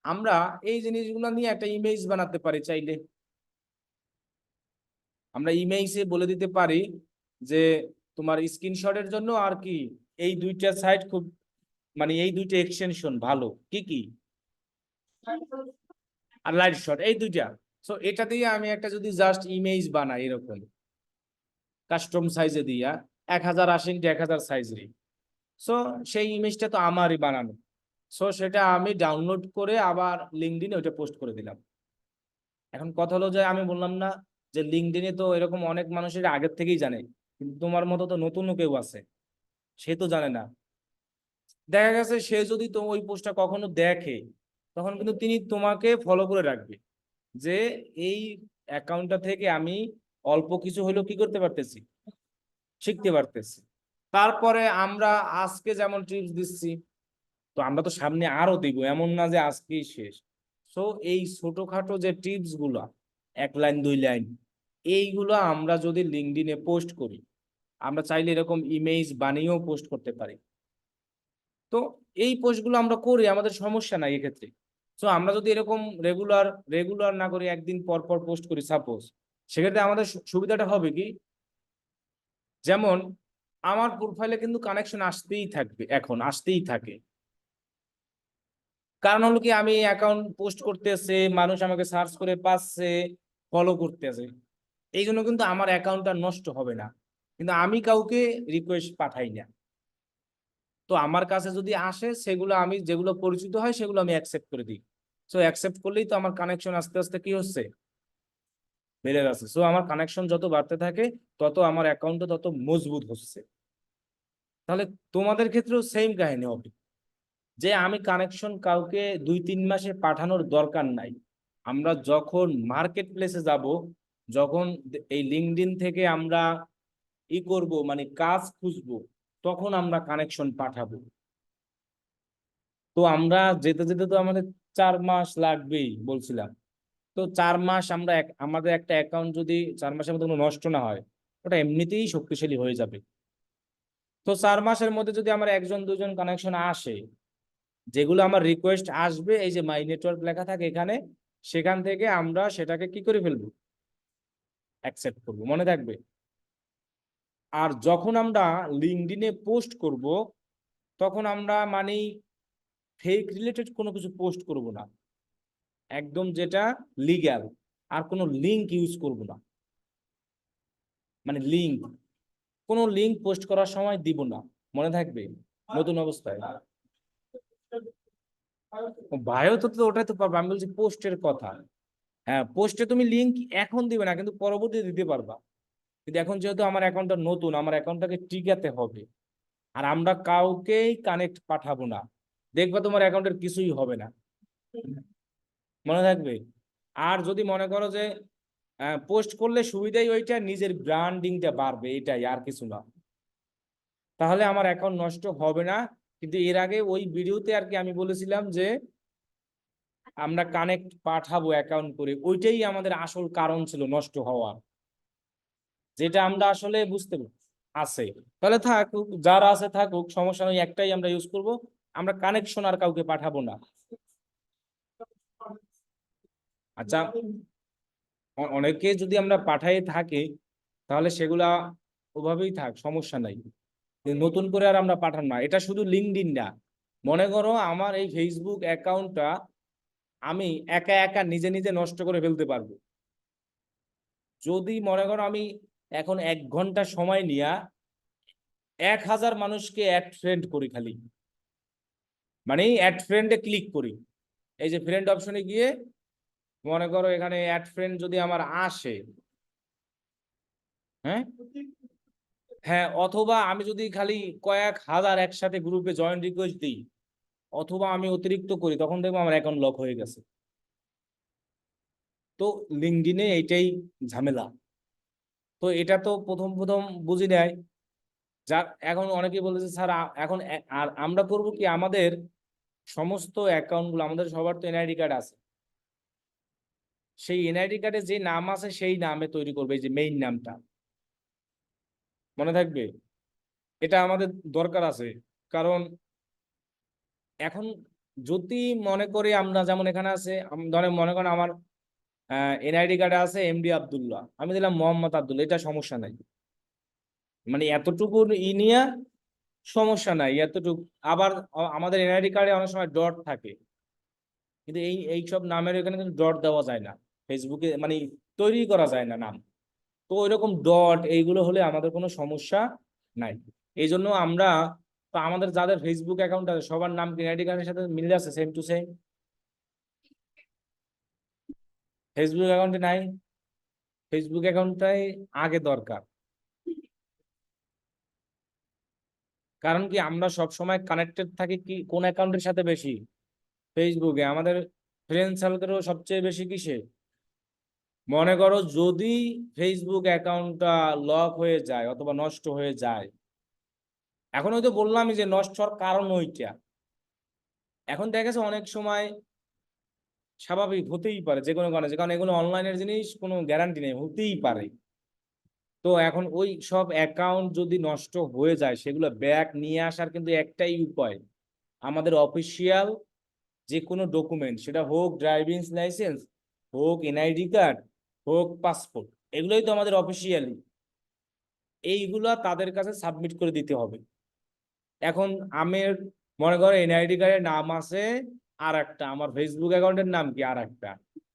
আমরা এই জিনিসগুলো নিয়ে একটা ইমেজ বানাতে পারি চাইলে। আমরা ইমেজে বলে দিতে পারি যে তোমার স্ক্রিনশটের জন্য আর কি এই দুইটা সাইট খুব, মানে এই দুইটা এক্সটেনশন ভালো, কি কি, আর লাইট শট, এই দুইটা। সো এটা দিয়ে আমি একটা যদি জাস্ট ইমেজ বানাই এরকম কাস্টম সাইজে দিয়া 1080x1000 সাইজের, সো সেই ইমেজটা তো আমারই বানানো। সো সেটা আমি ডাউনলোড করে আবার লিঙ্কডইনে ওইটা পোস্ট করে দিলাম। এখন কথা হলো যে আমি বললাম না যে লিঙ্কডইনে তো এরকম অনেক মানুষের আগের থেকেই জানে, কিন্তু তোমার মতো তো নতুনও কেউ আছে, সে তো জানে না। দেখা গেছে সে যদি তো ওই পোস্টটা কখনো দেখে, তখন কিন্তু তিনি তোমাকে ফলো করে রাখবে, যে এই অ্যাকাউন্টটা থেকে আমি অল্প কিছু হলেও কি করতে পারতেছি, শিখতে পারতেছি। তারপরে আমরা আজকে যেমন টিপস দিচ্ছি, তো আমরা তো সামনে আরো দিব, এমন না যে আজকেই শেষ। সো এই ছোটখাটো যে টিপস গুলা, 1 লাইন 2 লাইন, এইগুলো আমরা যদি লিঙ্কডইনে পোস্ট করি, আমরা চাইলে এরকম ইমেজ বানিয়েও পোস্ট করতে পারি। তো এই পোস্টগুলো আমরা করি, আমাদের সমস্যা নাই এক্ষেত্রে। সো আমরা যদি এরকম রেগুলার রেগুলার না করি, একদিন পর পর পোস্ট করি সাপোজ, সেক্ষেত্রে আমাদের সুবিধাটা হবে কি, যেমন আমার প্রোফাইলে কিন্তু কানেকশন আসতেই থাকবে, এখন আসতেই থাকে। কারণ হলো কি, আমি অ্যাকাউন্ট পোস্ট করতেছে, মানুষ আমাকে সার্চ করে পাচ্ছে, ফলো করতেছে, এই জন্য কিন্তু আমার অ্যাকাউন্টটা নষ্ট হবে না। কিন্তু আমি কাউকে রিকোয়েস্ট পাঠাই না। তো আমার কাছে যদি আসে, সেগুলো আমি যেগুলো পরিচিত হয় সেগুলো আমি অ্যাকসেপ্ট করে দিই। সো অ্যাকসেপ্ট করলেই তো আমার কানেকশন আস্তে আস্তে কি হচ্ছে, বেড়ে যাচ্ছে। সো আমার কানেকশন যত বাড়তে থাকে, তত আমার অ্যাকাউন্টটা তত মজবুত হচ্ছে। তাহলে তোমাদের ক্ষেত্রেও সেম কাহিনী হবে, যে আমি কানেকশন কাউকে 2-3 মাসে পাঠানোর দরকার নাই। আমরা যখন মার্কেট প্লেসে যাব, যখন এই লিঙ্কডইন থেকে আমরা করব, মানে কাজ খুঁজবো, তখন আমরা কানেকশন পাঠাবো। তো আমরা যেতে যেতে তো আমাদের 4 মাস লাগবেই বলছিলাম। তো 4 মাস আমরা আমাদের একটা অ্যাকাউন্ট যদি 4 মাসের মধ্যে কোনো নষ্ট না হয়, ওটা এমনিতেই শক্তিশালী হয়ে যাবে। তো 4 মাসের মধ্যে যদি আমার 1-2 জন কানেকশন আসে, যেগুলো আমার রিকোয়েস্ট আসবে, এই যে মাই নেটওয়ার্ক লেখা থাকে এখানে, সেখান থেকে আমরা সেটাকে কি করে ফেলবো, অ্যাকসেপ্ট করব, মনে থাকবে। আর যখন আমরা লিঙ্কডইনে পোস্ট করব, তখন আমরা মানে ফেক রিলেটেড কোনো কিছু পোস্ট করব না, একদম যেটা লিগ্যাল। আর কোনো লিঙ্ক ইউজ করব না, মানে লিঙ্ক, কোনো লিঙ্ক পোস্ট করার সময় দিব না, মনে থাকবে, নতুন অবস্থায়। ভাইও তো তো ওটাই তো পারবে, আমি বলছি পোস্টের কথা। হ্যাঁ, পোস্টে তুমি লিঙ্ক এখন দিবে না, কিন্তু পরবর্তীতে দিতে পারবা। কিন্তু এখন যেহেতু আমার অ্যাকাউন্টটা নতুন, আমার অ্যাকাউন্টটাকে টিকাতে হবে। আর আমরা কাউকেই কানেক্ট পাঠাবো না, দেখবা তোমার অ্যাকাউন্টের কিছুই হবে না, মনে থাকবে। আর যদি মনে করো যে পোস্ট করলে সুবিধাই ওইটা, নিজের ব্র্যান্ডিংটা বাড়বে, এটাই, আর কিছু না, তাহলে আমার অ্যাকাউন্ট নষ্ট হবে না। কিন্তু এর আগে ওই ভিডিওতে আর কি আমি বলেছিলাম যে আমরা কানেক্ট পাঠাবো অ্যাকাউন্ট করে, ওইটাই আমাদের আসল কারণ ছিল নষ্ট হওয়া, যেটা আমরা আসলে বুঝতে আছে। তাহলে থাকুক, যারা আছে থাকুক, সমস্যা নেই, একটাই আমরা ইউজ করব, আমরা কানেকশন আর কাউকে পাঠাবো না। আচ্ছা, অনেকে যদি আমরা পাঠাই থাকি, তাহলে সেগুলা ওভাবেই থাক, সমস্যা নাই। কিন্তু নতুন করে আর আমরা পাঠান না। এটা শুধু লিঙ্কডইন না, মনে করো আমার এই ফেসবুক অ্যাকাউন্টটা আমি একা একা নিজে নিজে নষ্ট করে ফেলতে পারবো, যদি মনে করো আমি এখন 1 ঘন্টা সময় নিয়ে 1000 মানুষকে অ্যাড ফ্রেন্ড করি খালি, মানে অ্যাড ফ্রেন্ডে ক্লিক করি, এই যে ফ্রেন্ড অপশনে গিয়ে মনে করো এখানে অ্যাড ফ্রেন্ড যদি আমার আসে, হ্যাঁ, হ্যাঁ, অথবা আমি যদি খালি কয়েক হাজার একসাথে গ্রুপে জয়েন রিকোয়েস্ট দিই, অথবা আমি অতিরিক্ত করি, তখন দেখবো আমার অ্যাকাউন্ট লক হয়ে গেছে। তো লিঙ্কডইনে এইটাই ঝামেলা। তো এটা তো প্রথম প্রথম বুঝি নাই, যার এখন অনেকেই বলেছে স্যার এখন আর আমরা করব কি, আমাদের সমস্ত অ্যাকাউন্টগুলো, আমাদের সবার তো এনআইডি কার্ড আছে, সেই এনআইডি কার্ডে যে নাম আছে সেই নামে তৈরি করবে, এই যে মেইন নামটা, মনে থাকবে, এটা আমাদের দরকার আছে। কারণ এখন যদি মনে করি আমরা, যেমন এখানে আছে, ধরে মনে করেন আমার এনআইডি কার্ডে আছে এমডি আব্দুল্লাহ, আমি দিলাম মোহাম্মদ আব্দুল্লাহ, এটা সমস্যা নাই, মানে এতটুকু নিয়ে সমস্যা নাই এতটুকু। আবার আমাদের এনআইডি কার্ডে অনেক সময় ডট থাকে, কিন্তু এই সব নামের এখানে কিন্তু ডট দেওয়া যায় না, ফেসবুকে মানে তৈরি করা যায় না নাম। তো ওইরকম ডট এইগুলো হলে আমাদের কোনো সমস্যা নাই। এই জন্য আমরা, তো আমাদের যাদের ফেসবুক অ্যাকাউন্ট আছে সবার নাম কি আইডি কার্ডের সাথে মিলে আছে, সেম টু সেম, ফেসবুক অ্যাকাউন্টে নাই, ফেসবুক অ্যাকাউন্টটাই আগে দরকার। কারণ কি আমরা সব সময় কানেক্টেড থাকি কি কোন অ্যাকাউন্টের সাথে বেশি? ফেসবুকে। আমাদের ফ্রেন্ড সার্কেলও সবচেয়ে বেশি কিসে? মনে করো যদি ফেসবুক অ্যাকাউন্টটা লক হয়ে যায় অথবা নষ্ট হয়ে যায়, এখন হয়তো বললামই যে নষ্ট হওয়ার কারণ ওইটা। এখন দেখা গেছে অনেক সময় স্বাভাবিক হতেই পারে যে কোনো কারণে, কারণ এগুলো অনলাইনের জিনিস, কোনো গ্যারান্টি নেই, হতেই পারে। তো এখন ওই সব অ্যাকাউন্ট যদি নষ্ট হয়ে যায় সেগুলো ব্যাক নিয়ে আসার কিন্তু একটাই উপায়, আমাদের অফিসিয়াল যে কোনো ডকুমেন্ট, সেটা হোক ড্রাইভিং লাইসেন্স, হোক এনআইডি কার্ড, হোক পাসপোর্ট, এগুলোই তো আমাদের অফিসিয়ালি, এইগুলা তাদের কাছে সাবমিট করে দিতে হবে। এখন আমের মনে করো এনআইডি কার্ডের নাম আছে আর একটা, আমার ফেসবুক অ্যাকাউন্টের নাম কি আর একটা,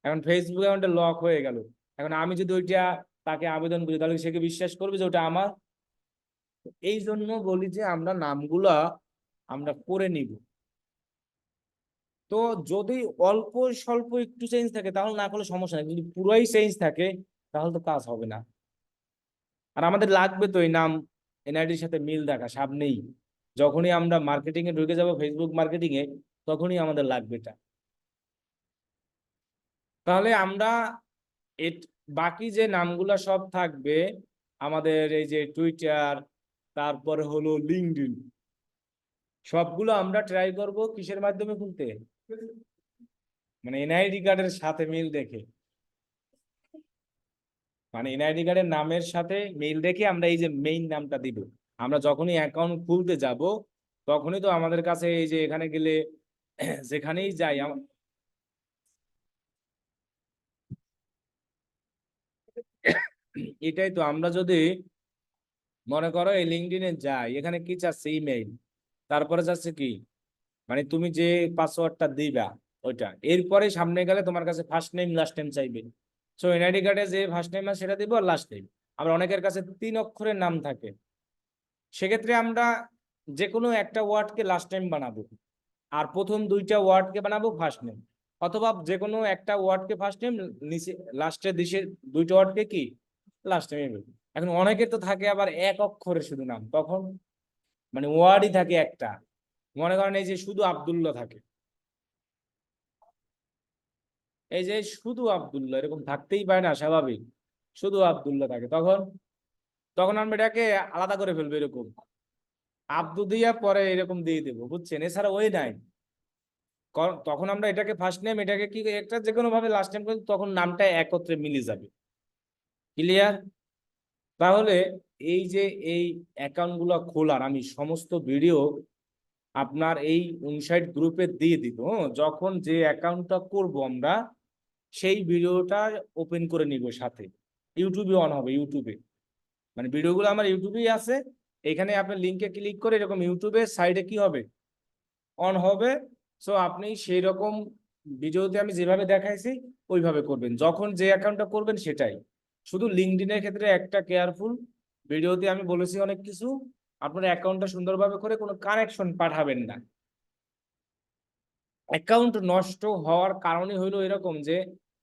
এখন ফেসবুক অ্যাকাউন্টে লক হয়ে গেল। এখন আমি যদি ওইটা তাকে আবেদন করি তাহলে সে কি বিশ্বাস করবে যে ওটা আমার? এই জন্য বলি যে আমরা নামগুলা আমরা করে নিব। তো যদি অল্প স্বল্প একটু চেঞ্জ থাকে তাহলে না করলে সমস্যা নেই, যদি পুরাই চেঞ্জ থাকে তাহলে তো কাজ হবে না। আর আমাদের লাগবে তো এই নাম এনআইডির সাথে মিল দেখা সামনেই, যখনই আমরা মার্কেটিং এ ঢুকে যাব, ফেসবুক মার্কেটিং এ, তখনই আমাদের লাগবে এটা। তাহলে আমরা বাকি যে নামগুলা সব থাকবে আমাদের, এই যে টুইটার, তারপরে হলো লিঙ্কডইন, সবগুলো আমরা ট্রাই করব কিসের মাধ্যমে খুলতে, মানে এনআইডি কার্ডের সাথে মিল দেখে, মানে এনআইডি কার্ডের নামের সাথে মিল রেখে আমরা এই যে মেইন নামটা দিব। আমরা যখনই অ্যাকাউন্ট খুলতে যাব তখনই তো আমাদের কাছে এই যে এখানে গেলে যেখানেই যাই এটাই তো, আমরা যদি মনে করো এই লিঙ্কডইনে যাই, এখানে কি চাচ্ছে? ইমেইল, তারপরে চাচ্ছে কি, মানে তুমি যে পাসওয়ার্ডটা দিবা ওইটা, এরপরে সামনে গেলে তোমার কাছে ফার্স্ট নেম লাস্ট নেম চাইবে। সো এনআইডি কার্ডে যে ফার্স্ট নেম আছে সেটা দিব আর লাস্ট নেম। আবার অনেকের কাছে 3 অক্ষরের নাম থাকে, সেক্ষেত্রে আমরা যে কোনো একটা ওয়ার্ডকে লাস্ট নেম বানাবো আর প্রথম 2টা ওয়ার্ডকে বানাবো ফার্স্ট নেম, অথবা যে কোনো একটা ওয়ার্ডকে ফার্স্ট নেম, নিচে লাস্টের দিকে 2টা ওয়ার্ডকে কি লাস্ট নেম। এখন অনেকের তো থাকে আবার 1 অক্ষরের শুধু নাম, তখন মানে ওয়ার্ডই থাকে একটা, মনে করেন এই যে শুধু আব্দুল্লাহ থাকে, এই যে শুধু আব্দুল্লাহ এরকম থাকতেই পারে না, স্বাভাবিক শুধু আব্দুল্লাহ থাকে, তখন তখন আমরা এটাকে আলাদা করে ফেলবো, এরকম আব্দু দিয়া পরে এরকম দিয়ে দেবো, বুঝছেন? এছাড়া ওই নাই। তখন আমরা এটাকে ফার্স্ট নেম, এটাকে কি একটা যে কোনো ভাবে লাস্ট নেম করি, তখন নামটা একত্রে মিলে যাবে। ক্লিয়ার? তাহলে এই যে এই অ্যাকাউন্ট গুলো খোলার আমি সমস্ত ভিডিও আপনার এই ইনসাইট গ্রুপে দিয়ে দিব। যখন যে অ্যাকাউন্টটা করব আমরা সেই ভিডিওটা ওপেন করে নিব, সাথে ইউটিউবে অন হবে, ইউটিউবে মানে ভিডিওগুলো আমার ইউটিউবেই আছে, এখানে আপনি লিঙ্কে ক্লিক করে এরকম ইউটিউবের সাইডে কি হবে, অন হবে। সো আপনি সেই রকম ভিডিওতে আমি যেভাবে দেখাইছি ওইভাবে করবেন, যখন যে অ্যাকাউন্টটা করবেন সেটাই। শুধু লিঙ্কডইনের ক্ষেত্রে একটা কেয়ারফুল, ভিডিওতে আমি বলেছি অনেক কিছু, আপনার অ্যাকাউন্টটা সুন্দরভাবে করে কোনো কানেকশন পাঠাবেন না। অ্যাকাউন্ট নষ্ট হওয়ার কারণই হইলো এরকম যে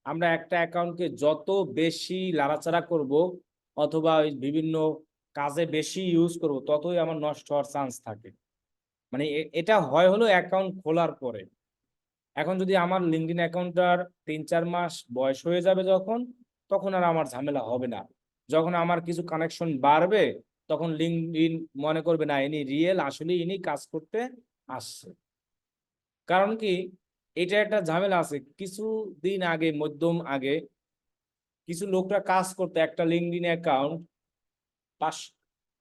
আমরা একটা অ্যাকাউন্টকে যত বেশি লাড়াচাড়া করব অথবা ওই বিভিন্ন কাজে বেশি ইউজ করব ততই আমার নষ্ট হওয়ার চান্স থাকে। মানে এটা হয় হলো অ্যাকাউন্ট খোলার পরে। এখন যদি আমার লিঙ্কডইন অ্যাকাউন্টটার 3-4 মাস বয়স হয়ে যাবে যখন, তখন আর আমার ঝামেলা হবে না। যখন আমার কিছু কানেকশন বাড়বে তখন লিঙ্কডইন মনে করবে না ইনি রিয়েল, আসলে ইনি কাজ করতে আসছে। কারণ কি, এটা একটা ঝামেলা আছে, কিছুদিন আগে মধ্যম আগে কিছু লোকরা কাজ করতে একটা লিঙ্কডইন অ্যাকাউন্ট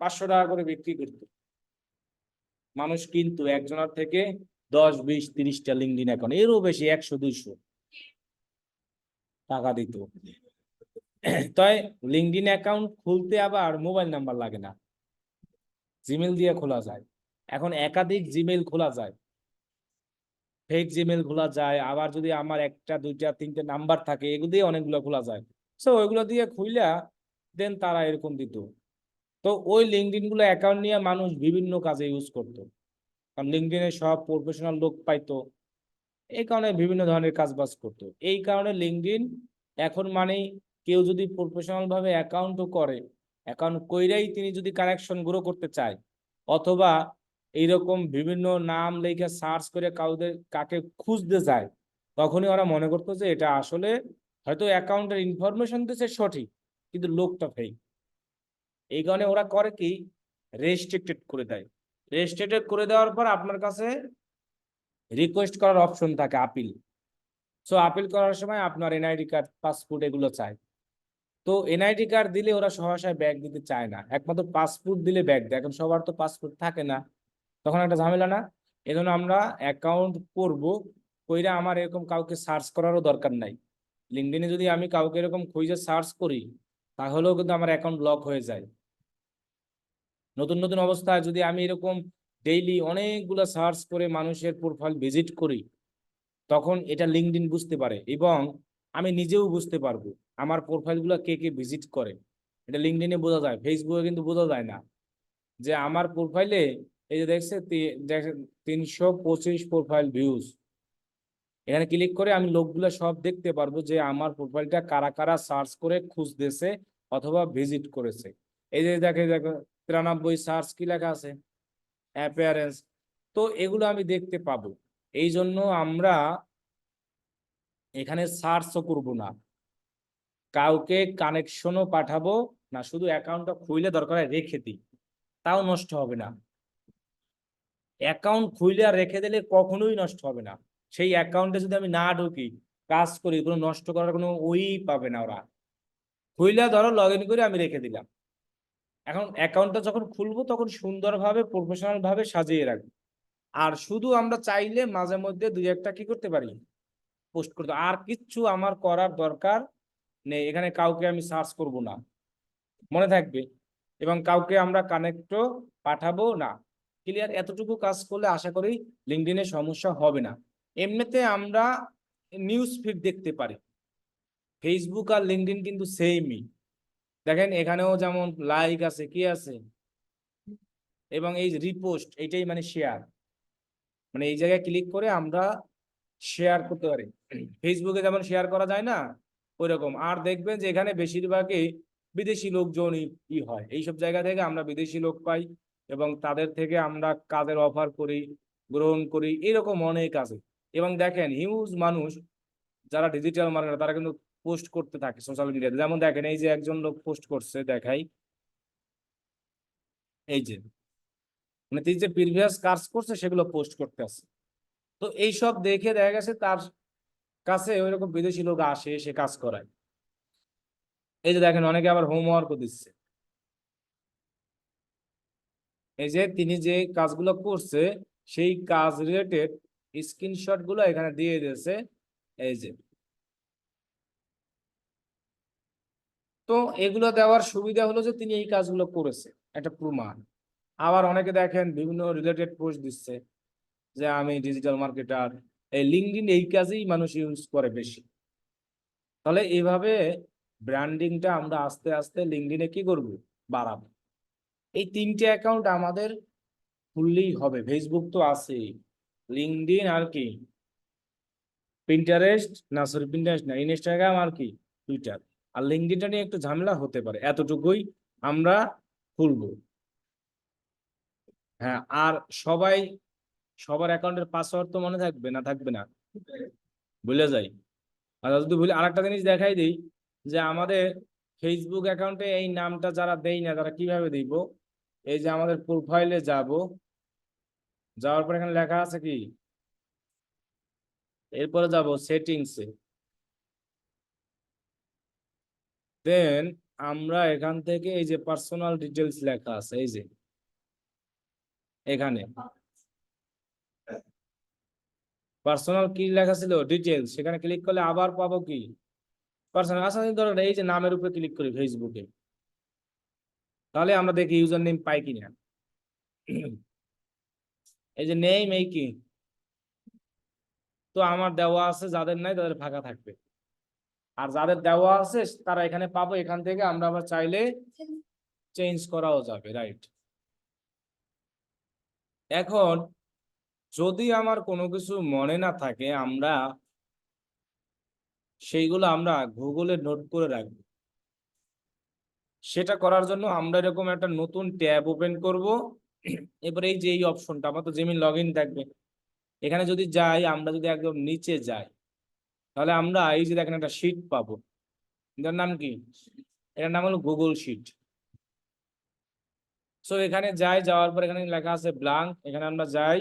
500 টাকা করে বিক্রি করতো, মানুষ কিন্তু একজনের থেকে 10, 20, 30টা লিঙ্কডইন অ্যাকাউন্ট, এরও বেশি 100, 200 টাকা দিত। তাই লিঙ্কডইন অ্যাকাউন্ট খুলতে আবার মোবাইল নাম্বার লাগে না, জিমেল দিয়ে খোলা যায়। এখন একাধিক জিমেল খোলা যায়, ফেক জিমেল খোলা যায়, আবার যদি আমার 1, 2, 3টে নাম্বার থাকে এগুলো দিয়ে অনেকগুলো খোলা যায়। সো ওইগুলো দিয়ে খুইলা দেন তারা এরকম দিত। তো ওই লিঙ্কডইন গুলো অ্যাকাউন্ট নিয়ে মানুষ বিভিন্ন কাজে ইউজ করতো, কারণ লিঙ্কডইনে সব প্রফেশনাল লোক পাইতো, এই কারণে বিভিন্ন ধরনের কাজ বাজ করতো। এই কারণে লিঙ্কডইন এখন মানেই কেউ যদি প্রফেশনাল ভাবে অ্যাকাউন্টও করে, অ্যাকাউন্ট কইরাই তিনি যদি কানেকশন গ্রো করতে চায়, অথবা এইরকম বিভিন্ন নাম লিখে সার্চ করে কাকে খুঁজতে যায়, তখনই ওরা মনে করতো যে এটা আসলে হয়তো অ্যাকাউন্টের ইনফরমেশন দিচ্ছে সঠিক, কিন্তু লোকটা ফেক। এই কারণে ওরা করে কি, রেস্ট্রিক্টেড করে দেয়। রেস্ট্রিক্টেড করে দেওয়ার পর আপনার কাছে রিকোয়েস্ট করার অপশন থাকে, আপিল। সো আপিল করার সময় আপনার এনআইডি কার্ড, পাসপোর্ট এগুলো চায়। তো এনআইডি কার্ড দিলে ওরা সহসায় ব্যাগ দিতে চায় না, একমাত্র পাসপোর্ট দিলে ব্যাগ দেয়। এখন সবার তো পাসপোর্ট থাকে না, তখন একটা ঝামেলা না। এজন্য আমরা অ্যাকাউন্ট করব, কইরা আমার এরকম কাউকে সার্চ করারও দরকার নাই। লিঙ্কডইনে যদি আমি কাউকে এরকম খুঁজে সার্চ করি, তাহলেও কিন্তু আমার অ্যাকাউন্ট ব্লক হয়ে যায়। নতুন নতুন অবস্থায় যদি আমি এরকম ডেইলি অনেকগুলো সার্চ করে মানুষের প্রোফাইল ভিজিট করি, তখন এটা লিঙ্কডইন বুঝতে পারে, এবং আমি নিজেও বুঝতে পারবো আমার প্রোফাইলগুলো কে কে ভিজিট করে। এটা লিঙ্কডইনে বোঝা যায়, ফেসবুকে কিন্তু বোঝা যায় না। যে আমার প্রোফাইলে এই যে দেখছে 325 প্রোফাইল ভিউজ, এখানে ক্লিক করে আমি লোকগুলো সব দেখতে পারবো যে আমার প্রোফাইলটা কারা কারা সার্চ করে খুঁজতেছে অথবা ভিজিট করেছে। এই যে দেখে দেখো 93 সার্চ কি লেখা আছে, অ্যাপিয়ারেন্স। তো এগুলো আমি দেখতে পাবো। এই জন্য আমরা এখানে সার্চও করব না, কাউকে কানেকশনও পাঠাবো না, শুধু অ্যাকাউন্টটা খুইলে দরকার হয় রেখে দিই, তাও নষ্ট হবে না। অ্যাকাউন্ট খুইলে আর রেখে দিলে কখনোই নষ্ট হবে না। সেই অ্যাকাউন্টে যদি আমি না ঢুকি, কাজ করি, কোনো নষ্ট করার কোনো ওই পাবে না ওরা। খুইলে ধরো লগ ইন করে আমি রেখে দিলাম, এখন অ্যাকাউন্টটা যখন খুলবো তখন সুন্দরভাবে প্রফেশনাল ভাবে সাজিয়ে রাখবো। আর শুধু আমরা চাইলে মাঝে মধ্যে দুই একটা কি করতে পারি, পোস্ট করতে, আর কিচ্ছু আমার করার দরকার নেই। এখানে কাউকে আমি সার্চ করব না, মনে থাকবে। এবং কাউকে আমরা কানেক্টও পাঠাবো না। ক্লিয়ার? এতটুকু কাজ করলে আশা করি লিঙ্কডইনে সমস্যা হবে না। এমনিতে আমরা নিউজ ফিড দেখতে পারি, ফেসবুক আর লিঙ্কডইন কিন্তু সেমই। দেখেন এখানেও যেমন লাইক আছে, কি আছে, এবং এই রিপোস্ট, এইটাই মানে শেয়ার, মানে এই জায়গায় ক্লিক করে আমরা শেয়ার করতে পারি। ফেসবুকে যেমন শেয়ার করা যায় না, ওইরকম। আর দেখবেন যে এখানে বেশিরভাগই বিদেশি লোকজন ই হয়, এইসব জায়গা থেকে আমরা বিদেশি লোক পাই, এবং তাদের থেকে আমরা কাজের অফার করি, গ্রহণ করি, এরকম অনেক আছে। এবং দেখেন হিউজ মানুষ যারা ডিজিটাল মার্কেটার, তারা কিন্তু পোস্ট করতে থাকে সোশ্যাল মিডিয়াতে। যেমন দেখেন এই যে একজন লোক পোস্ট করছে, দেখাই, এই যে মানে তিনি যে প্রিভিয়াস কাজ করছে সেগুলো পোস্ট করতে আছে। তো এইসব দেখে দেখা গেছে তার কাছে ওইরকম বিদেশি লোক আসে, সে কাজ করায়। এই যে দেখেন অনেকে আবার হোমওয়ার্কও দিচ্ছে, এই যে তিনি যে কাজগুলো করছে সেই কাজ রিলেটেড স্ক্রিনশট গুলো এখানে দিয়ে দিয়েছে। এই যে, তো এগুলো দেওয়ার সুবিধা হলো যে তিনি এই কাজগুলো করেছে, একটা প্রমাণ। আবার অনেকে দেখেন বিভিন্ন রিলেটেড পোস্ট দিচ্ছে যে আমি ডিজিটাল মার্কেটার। এই লিঙ্কডইন এই কাজেই মানুষ ইউজ করে বেশি। তাহলে এইভাবে ব্র্যান্ডিংটা আমরা আস্তে আস্তে লিঙ্কডইনে কি করব, বাড়াবো। এই তিনটে অ্যাকাউন্ট আমাদের খুললেই হবে। ফেসবুক তো আছেই, লিঙ্কডইন আর কি, পিন্টারেস্ট না, সরি পিন্টারেস্ট না, ইনস্টাগ্রাম আর কি, টুইটার। আর লিঙ্কডইনটা নিয়ে একটু ঝামেলা হতে পারে, এতটুকুই আমরা খুলবো। হ্যাঁ, আর সবাই সবার অ্যাকাউন্টের পাসওয়ার্ড তো মনে থাকবে না, থাকবে না, ভুলে যাই। আর যদি ভুলে, আরেকটা জিনিস দেখাই দিই, যে আমাদের ফেসবুক অ্যাকাউন্টে এই নামটা যারা দেই না, তারা কিভাবে দিব। এই যে আমাদের প্রোফাইলে যাব, যাওয়ার পর এখানে লেখা আছে কি, এরপরে যাব সেটিংসে, দেন আমরা এখান থেকে এই যে পার্সোনাল ডিটেলস লেখা আছে, এই যে এখানে পার্সোনাল কি লেখা ছিল, ডিটেলস, সেখানে ক্লিক করলে আবার পাবো কি, পার্সোনাল। আচ্ছা ধরেন এই যে নামের উপরে ক্লিক করি ফেসবুকে, তাহলে আমরা দেখি ইউজার নেম পাই কিনা। এই যে নেম, এই কি, তো আমার দেওয়া আছে, যাদের নাই তাদের ফাঁকা থাকবে। আর যাদের দেওয়া আছে তারা এখানে পাবো, এখান থেকে আমরা আবার চাইলে চেঞ্জ করাও যাবে, রাইট। এখন যদি আমার কোনো কিছু মনে না থাকে, আমরা সেইগুলো আমরা গুগলে নোট করে রাখবো। সেটা করার জন্য আমরা এরকম একটা নতুন ট্যাব ওপেন করব, এরপরে এই যে এই অপশনটা, আমার তো জিমেইল লগ ইন থাকবে, এখানে যদি যাই, আমরা যদি একদম নিচে যাই, তাহলে আমরা এই যে দেখেন একটা শিট পাবো। এটার নাম কি? এটার নাম হলো গুগল শিট। সো এখানে যাই, যাওয়ার পর এখানে লেখা আছে ব্ল্যাঙ্ক, এখানে আমরা যাই,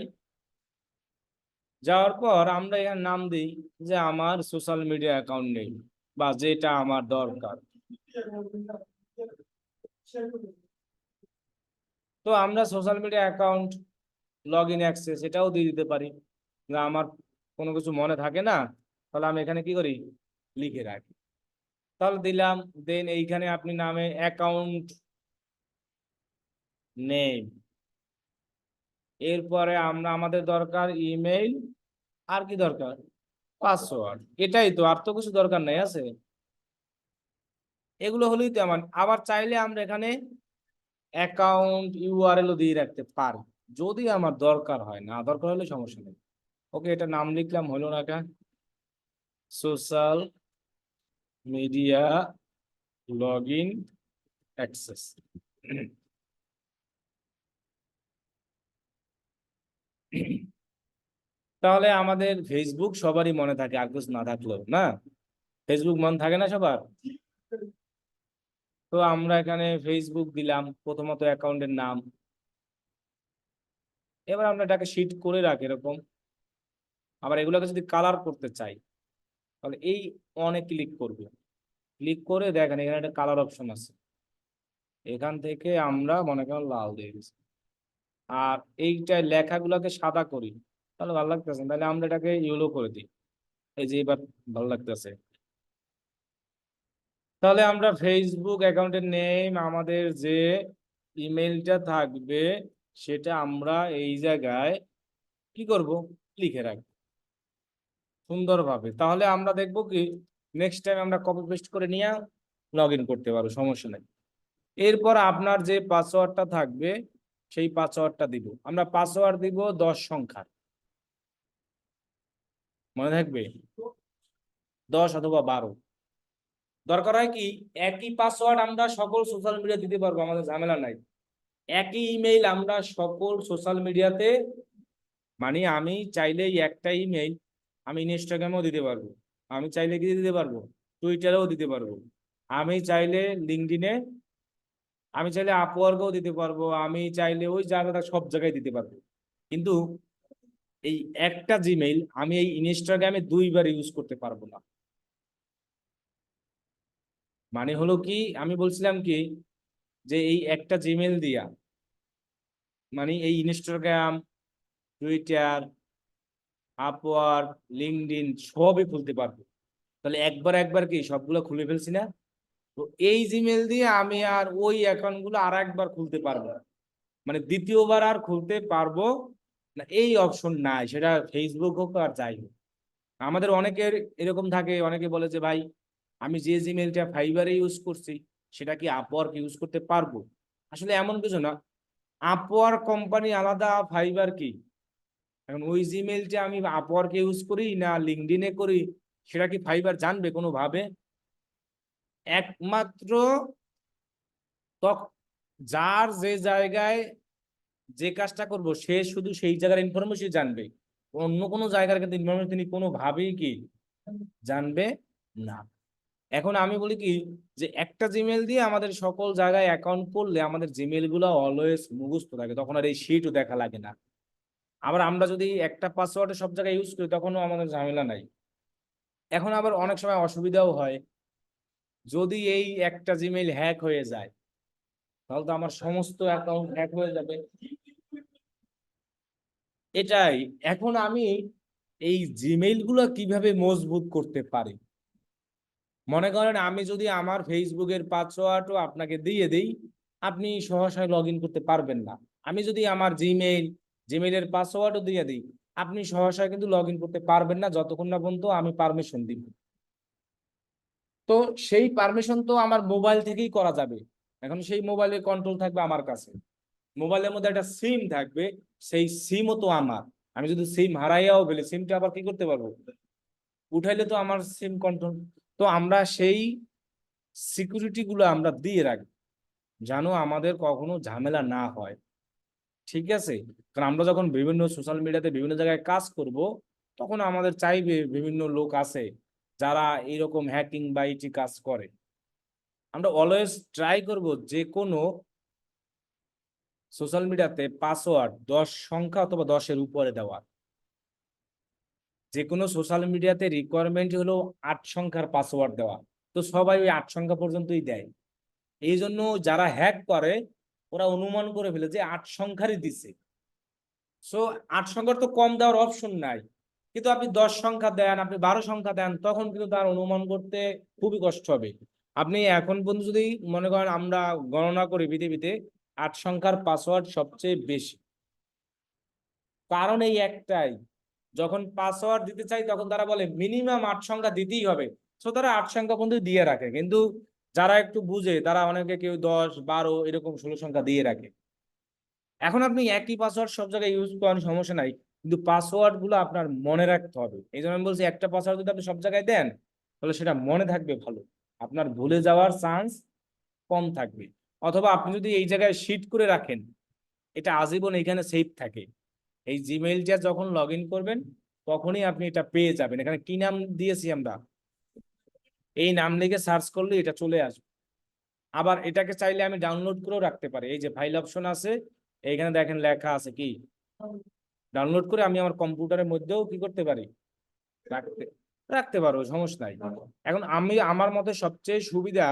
যাওয়ার পর আমরা এখানে নাম দিই যে আমার সোশ্যাল মিডিয়া অ্যাকাউন্ট নেই, বা যেটা আমার দরকার। তো আমরা social media account log in access এটাও দিয়ে দিতে পারি, যে আমার কোনো কিছু মনে থাকে না, তাহলে আমি এখানে কি করি, লিখে রাখি। তাহলে দিলাম, দেন এইখানে আপনি নামে অ্যাকাউন্ট নেম, এরপরে আমরা আমাদের দরকার ইমেইল, আর কি দরকার, পাসওয়ার্ড। এটাই তো, আর তো কিছু দরকার নেই আছে। এগুলো হলেই তো আমার। আবার চাইলে আমরা এখানে অ্যাকাউন্ট ইউআরএলও দিয়ে রাখতে পারি, যদি আমার দরকার হয়, না দরকার হলে সমস্যা নেই। ওকে, এটা নাম লিখলাম, হলো না কেন, social media log in access. তাহলে আমাদের ফেসবুক সবারই মনে থাকে, আর কিছু না থাকলেও না, ফেসবুক মনে থাকে না সবার। তো আমরা এখানে ফেসবুক দিলাম প্রথমত অ্যাকাউন্টের নাম। এবার আমরা এটাকে শিট করে রাখি এরকম। আবার এগুলোকে যদি কালার করতে চাই, তাহলে এই অনে ক্লিক করবে, ক্লিক করে দেখেন এখানে একটা কালার অপশন আছে, এখান থেকে আমরা মনে করেন লাল দিয়ে দিচ্ছি। আর এইটায় লেখাগুলোকে সাদা করি, তাহলে ভালো লাগতেছে না, তাহলে আমরা এটাকে ইয়েলো করে দিই। এই যে এবার ভালো লাগতেছে। তাহলে আমরা ফেসবুক অ্যাকাউন্টের নেম, আমাদের যে ইমেলটা থাকবে, সেটা আমরা এই জায়গায় কি করব, লিখে রাখবো সুন্দরভাবে। তাহলে আমরা দেখবো কি, নেক্সট টাইম আমরা কপি পেস্ট করে নিয়ে লগ ইন করতে পারবো, সমস্যা নেই। এরপর আপনার যে পাসওয়ার্ডটা থাকবে, সেই পাসওয়ার্ডটা দিব। আমরা পাসওয়ার্ড দিব 10 সংখ্যার, মনে থাকবে, 10 অথবা 12। দরকার হয় কি, একই পাসওয়ার্ড আমরা সকল সোশ্যাল মিডিয়া দিতে পারবো, আমাদের ঝামেলা নাই। একই ইমেইল আমরা সকল সোশ্যাল মিডিয়াতে, মানে আমি চাইলে এই একটা ইমেইল আমি ইনস্টাগ্রামেও দিতে পারবো, আমি চাইলে কি দিতে পারবো, টুইটারেও দিতে পারবো, আমি চাইলে লিঙ্কডইনে, আমি চাইলে আপওয়ার্কেও দিতে পারবো, আমি চাইলে ওই জায়গাটা সব জায়গায় দিতে পারবো। কিন্তু এই একটা জিমেইল আমি এই ইনস্টাগ্রামে 2বার ইউজ করতে পারবো না। মানে হলো কি, আমি বলছিলাম কি, যে এই একটা জিমেইল দিয়া, মানে এই ইনস্টাগ্রাম, টুইটার, আপওয়ার্ক, লিঙ্কডইন সবই খুলতে পারবো। তাহলে একবার একবার কি সবগুলো খুলে ফেলছি না? তো এই জিমেল দিয়ে আমি আর ওই অ্যাকাউন্ট গুলো আর একবার খুলতে পারবো না। মানে দ্বিতীয়বার আর খুলতে পারবো না, এই অপশন নাই, সেটা ফেসবুক হোক আর যাই হোক। আমাদের অনেকের এরকম থাকে, অনেকে বলে যে ভাই, আমি যে জিমেলটা ফাইবারে ইউজ করছি, সেটা কি আপওয়ার্ক ইউজ করতে পারবো? আসলে এমন কিছু না, আপওয়ার্ক কোম্পানি আলাদা, ফাইবার কি। এখন ওই জিমেলটা আমি আপওয়ার্কে ইউজ করি না লিঙ্কডইনে করি, সেটা কি ফাইবার জানবে কোনোভাবে? একমাত্র যার যে জায়গায় যে কাজটা করব, সে শুধু সেই জায়গার ইনফরমেশন জানবে, অন্য কোনো জায়গার কিন্তু ইনফরমেশন তিনি কোনোভাবেই কি জানবে না। এখন আমি বলি কি, যে একটা জিমেল দিয়ে আমাদের সকল জায়গায় অ্যাকাউন্ট করলে আমাদের জিমেল গুলো অলওয়েজ মুখস্থ থাকে, তখন আর এই শিটও দেখা লাগে না। আবার আমরা যদি একটা পাসওয়ার্ডে সব জায়গায় ইউজ করি, তখনও আমাদের ঝামেলা নাই। এখন আবার অনেক সময় অসুবিধাও হয়, যদি এই একটা জিমেইল হ্যাক হয়ে যায়, তাহলে তো আমার সমস্ত অ্যাকাউন্ট হ্যাক হয়ে যাবে। এটাই। এখন আমি এই জিমেইল গুলো কিভাবে মজবুত করতে পারি, মনে করেন আমি যদি আমার ফেসবুকের পাসওয়ার্ডও আপনাকে দিয়ে দিই, আপনি সহসায় লগ ইন করতে পারবেন না। আমি যদি আমার জিমেইলের পাসওয়ার্ডও দিয়ে দিই, আপনি সহসায় কিন্তু লগ ইন করতে পারবেন না, যতক্ষণ না পর্যন্ত আমি পারমিশন দিব। তো সেই পারমিশন তো আমার মোবাইল থেকেই করা যাবে। এখন সেই মোবাইলের কন্ট্রোল থাকবে আমার কাছে, মোবাইলের মধ্যে একটা সিম থাকবে, সেই সিমও তো আমার। আমি যদি সিম হারাইয়াও ফেলি, সিমটা আবার কি করতে পারবো, উঠাইলে তো আমার সিম কন্ট্রোল। তো আমরা সেই সিকিউরিটি গুলো আমরা দিয়ে রাখি, যেন আমাদের কখনো ঝামেলা না হয়। ঠিক আছে, কারণ আমরা যখন বিভিন্ন সোশ্যাল মিডিয়াতে বিভিন্ন জায়গায় কাজ করব, তখন আমাদের চাইবে বিভিন্ন লোক আছে যারা এইরকম হ্যাকিং বা ইটি কাজ করে। আমরা অলওয়েজ ট্রাই করব যে কোনো সোশ্যাল মিডিয়াতে পাসওয়ার্ড 10 সংখ্যা অথবা 10-এর উপরে দেওয়ার। যে কোনো সোশ্যাল মিডিয়াতে রিকোয়ারমেন্ট হলো 8 সংখ্যার পাসওয়ার্ড দেওয়া। তো সবাই ওই 8 সংখ্যা পর্যন্তই দেয়। এই জন্য যারা হ্যাক করে ওরা অনুমান করে ফেলে যে 8 সংখ্যারই দিছে। সো 8 সংখ্যার তো কম দেওয়ার অপশন নাই, কিন্তু আপনি 10 সংখ্যা দেন, আপনি 12 সংখ্যা দেন, তখন কিন্তু তার অনুমান করতে খুবই কষ্ট হবে। আপনি এখন পর্যন্ত যদি মনে করেন আমরা গণনা করি পৃথিবীতে 8 সংখ্যার পাসওয়ার্ড সবচেয়ে বেশি। কারণ এই একটাই, যখন পাসওয়ার্ড দিতে চাই তখন তারা বলে মিনিমাম 8 সংখ্যা দিতেই হবে। সো তারা 8 সংখ্যা পর্যন্ত দিয়ে রাখে, কিন্তু যারা একটু বুঝে তারা অনেকে কেউ 10, 12 এরকম 16 সংখ্যা দিয়ে রাখে। এখন আপনি একই পাসওয়ার্ড সব জায়গায় ইউজ করেন, সমস্যা নাই, কিন্তু পাসওয়ার্ড গুলো আপনার মনে রাখতে হবে। এই জন্য আমি বলছি একটা পাসওয়ার্ড যদি আপনি সব জায়গায় দেন তাহলে সেটা মনে থাকবে ভালো, আপনার ভুলে যাওয়ার চান্স কম থাকবে। অথবা আপনি যদি এই জায়গায় শিট করে রাখেন, এটা আজীবন এখানে সেভ থাকে। এই জিমেইলটা যখন লগ ইন করবেন তখনই আপনি এটা পেয়ে যাবেন। এখানে কি নাম দিয়েছি আমরা, এই নাম লিখে সার্চ করলে এটা চলে আসবে। আবার এটাকে চাইলে আমি ডাউনলোড করেও রাখতে পারি। এই যে ফাইল অপশন আছে, এইখানে দেখেন লেখা আছে কি, ডাউনলোড করে আমি আমার কম্পিউটারের মধ্যেও কি করতে পারি, রাখতে রাখতে পারবো, সমস্যা নাই। এখন আমি আমার মতে সবচেয়ে সুবিধা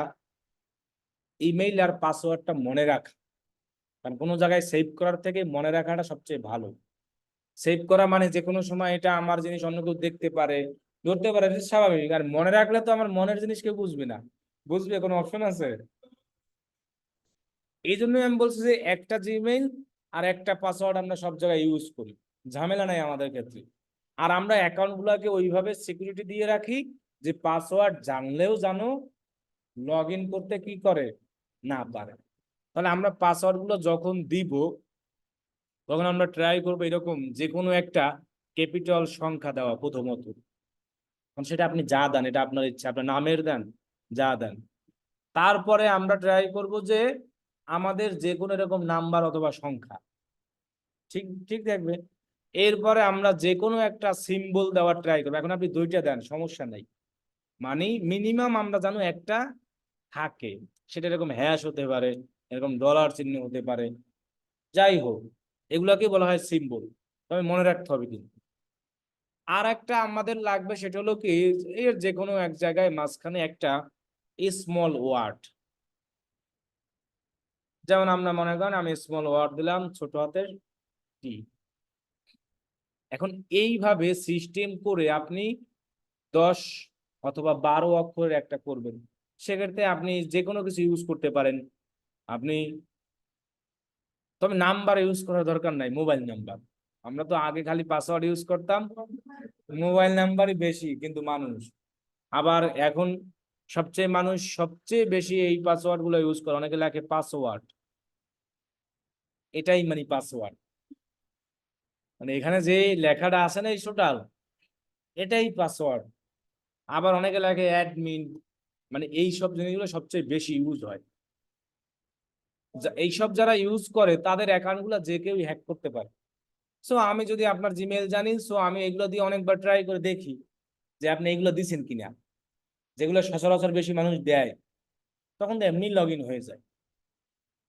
ইমেইল আর পাসওয়ার্ডটা মনে রাখা, কারণ কোনো জায়গায় সেভ করার থেকে মনে রাখাটা সবচেয়ে ভালো। সেভ করা মানে যে কোনো সময় এটা আমার জিনিস অন্য কেউ দেখতে পারে, ধরতে পারে, এটা স্বাভাবিক। আর মনে রাখলে তো আমার মনের জিনিস কেউ বুঝবে না, বুঝবে কোনো অপশন আছে? এই জন্যই আমি বলছি যে একটা জিমেইল আর একটা পাসওয়ার্ড আমরা সব জায়গায় ইউজ করি, ঝামেলা নাই আমাদের ক্ষেত্রে। আর আমরা অ্যাকাউন্ট গুলাকে ওইভাবে সিকিউরিটি দিয়ে রাখি যে পাসওয়ার্ড জানলেও জানো লগ ইন করতে কি করে না পারে। তাহলে আমরা পাসওয়ার্ড গুলো যখন দিব তখন আমরা ট্রাই করবো এরকম যে কোনো একটা ক্যাপিটাল সংখ্যা দেওয়া প্রথমত। কারণ সেটা আপনি যা দেন এটা আপনার ইচ্ছা, আপনার নামের দেন, যা দেন। তারপরে আমরা ট্রাই করব যে আমাদের যে কোনো এরকম নাম্বার অথবা সংখ্যা, ঠিক ঠিক থাকবে। এরপরে আমরা যে কোনো একটা সিম্বল দেওয়ার ট্রাই করবো। এখন আপনি 2টা দেন, সমস্যা নাই, মানে মিনিমাম আমরা জানো একটা থাকে। সেটা এরকম হ্যাশ হতে পারে, এরকম ডলার চিহ্ন হতে পারে, যাই হোক, এগুলাকে বলা হয় সিম্বল। তবে মনে রাখতে হবে কিন্তু। আর একটা আমাদের লাগবে, সেটা হলো কি, এর যে কোনো এক জায়গায় মাঝখানে একটা স্মল ওয়ার্ড। যেমন আমরা মনে করেন আমি স্মল ওয়ার্ড দিলাম ছোট হাতের টি। এখন এইভাবে সিস্টেম করে আপনি 10 অথবা 12 অক্ষরের একটা করবেন। সেক্ষেত্রে আপনি যে কোনো কিছু ইউজ করতে পারেন। আপনি তবে নাম্বার ইউজ করার দরকার নাই, মোবাইল নাম্বার। আমরা তো আগে খালি পাসওয়ার্ড ইউজ করতাম, মোবাইল নাম্বারই বেশি কিন্তু মানুষ। আবার এখন মানুষ সবচেয়ে বেশি এই পাসওয়ার্ড গুলো ইউজ করে, অনেকে লেখে পাসওয়ার্ড, এটাই মানে পাসওয়ার্ড, মানে এখানে যে লেখাটা আছে না এই টোটাল, এটাই পাসওয়ার্ড। আবার অনেকে লেখে অ্যাডমিন, মানে এই সব জিনিসগুলো সবচেয়ে বেশি ইউজ হয়। এইসব যারা ইউজ করে তাদের অ্যাকাউন্ট গুলো যে কেউ হ্যাক করতে পারে। সো আমি যদি আপনার জিমেল জানি, সো আমি এগুলো দিয়ে অনেকবার ট্রাই করে দেখি যে আপনি এগুলো দিচ্ছেন কিনা, যেগুলো সচরাচর বেশি মানুষ দেয়, তখন তো এমনি লগ ইন হয়ে যায়।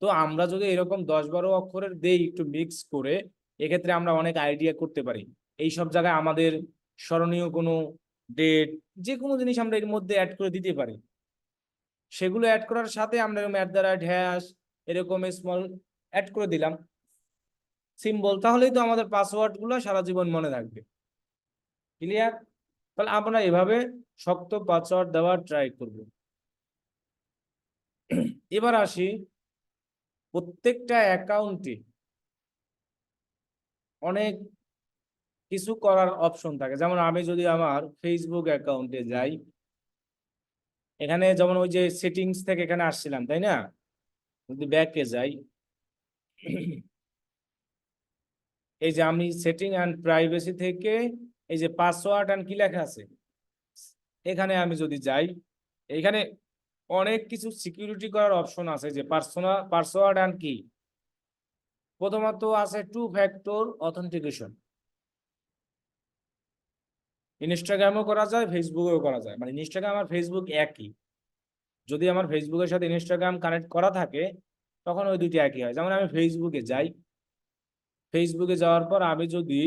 তো আমরা যদি এরকম 10-12 অক্ষরের দেই একটু মিক্স করে, এক্ষেত্রে আমরা অনেক আইডিয়া করতে পারি। এই সব জায়গায় আমাদের স্মরণীয় কোনো ডেট, যে কোনো জিনিস আমরা এর মধ্যে অ্যাড করে দিতে পারি। সেগুলো অ্যাড করার সাথে আমরা এরকম @# এরকম স্মল অ্যাড করে দিলাম সিম্বল, তাহলেই তো আমাদের পাসওয়ার্ড গুলো সারা জীবন মনে থাকবে। ক্লিয়ার? তাহলে আমরা এভাবে শক্ত পাসওয়ার্ড দেওয়ার ট্রাই করব। এবার আসি, প্রত্যেকটা অ্যাকাউন্টে অনেক কিছু করার অপশন থাকে। যেমন আমি যদি আমার ফেসবুক অ্যাকাউন্টে যাই, এখানে যেমন ওই যে সেটিংস থেকে এখানে আসছিলাম, তাই না? যদি ব্যাকে যাই, এই যে আমি সেটিং অ্যান্ড প্রাইভেসি থেকে এই যে পাসওয়ার্ড অ্যান্ড কি লেখা আছে, এখানে আমি যদি যাই, এখানে অনেক কিছু সিকিউরিটি করার অপশন আছে, যে পার্সোনাল পাসওয়ার্ড অ্যান্ড কি প্রথমত আছে টু ফ্যাক্টর অথেন্টিকেশন। ইনস্টাগ্রামও করা যায়, ফেসবুকেও করা যায়, মানে ইনস্টাগ্রাম আর ফেসবুক একই। যদি আমার ফেসবুকের সাথে ইনস্টাগ্রাম কানেক্ট করা থাকে তখন ওই দুটি একই হয়। যেমন আমি ফেসবুকে যাই, ফেসবুকে যাওয়ার পর আমি যদি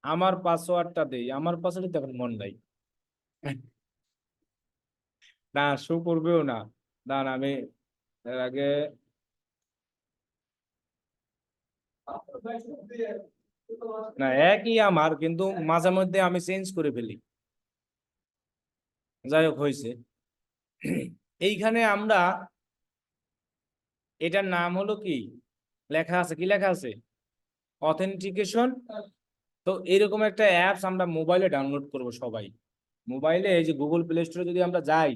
আমার পাসওয়ার্ডটা দেই, আমার পাসওয়ার্ড তখন মন নাই, না শো করবেও না। দাঁড়ান আমি এর আগে না, একই আমার, কিন্তু মাঝে মধ্যে আমি চেঞ্জ করে ফেলি। যাই হোক হয়েছে। এইখানে আমরা, এটার নাম হলো কি, লেখা আছে, কি লেখা আছে, অথেন্টিকেশন। তো এরকম একটা অ্যাপস আমরা মোবাইলে ডাউনলোড করব সবাই। মোবাইলে এই যে গুগল প্লে স্টোরে যদি আমরা যাই,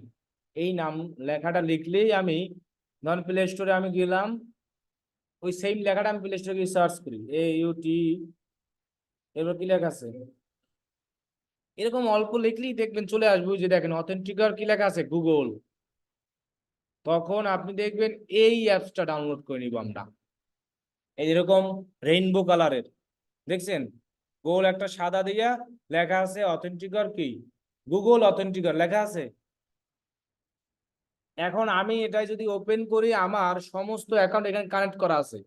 এই নাম লেখাটা লিখলেই আমি, ধরুন প্লে স্টোরে আমি গেলাম, ওই সেম লেখাটা আমি প্লে স্টোরে গিয়ে সার্চ করি, AUT, এবার কি লেখা আছে, এরকম অল্প লিখলেই দেখবেন চলে আসবে। ওই যে দেখেন অথেন্টিকার কি লেখা আছে, গুগল। তখন আপনি দেখবেন এই অ্যাপসটা ডাউনলোড করে নিব আমরা। এই এরকম রেইনবো কালারের, দেখছেন, গোল একটা সাদা দিয়া লেখা আছে অথেন্টিকার কি, গুগল অথেন্টিকার লেখা আছে। এখন আমি এটাই যদি ওপেন করি, আমার সমস্ত অ্যাকাউন্ট এখানে কানেক্ট করা আছে।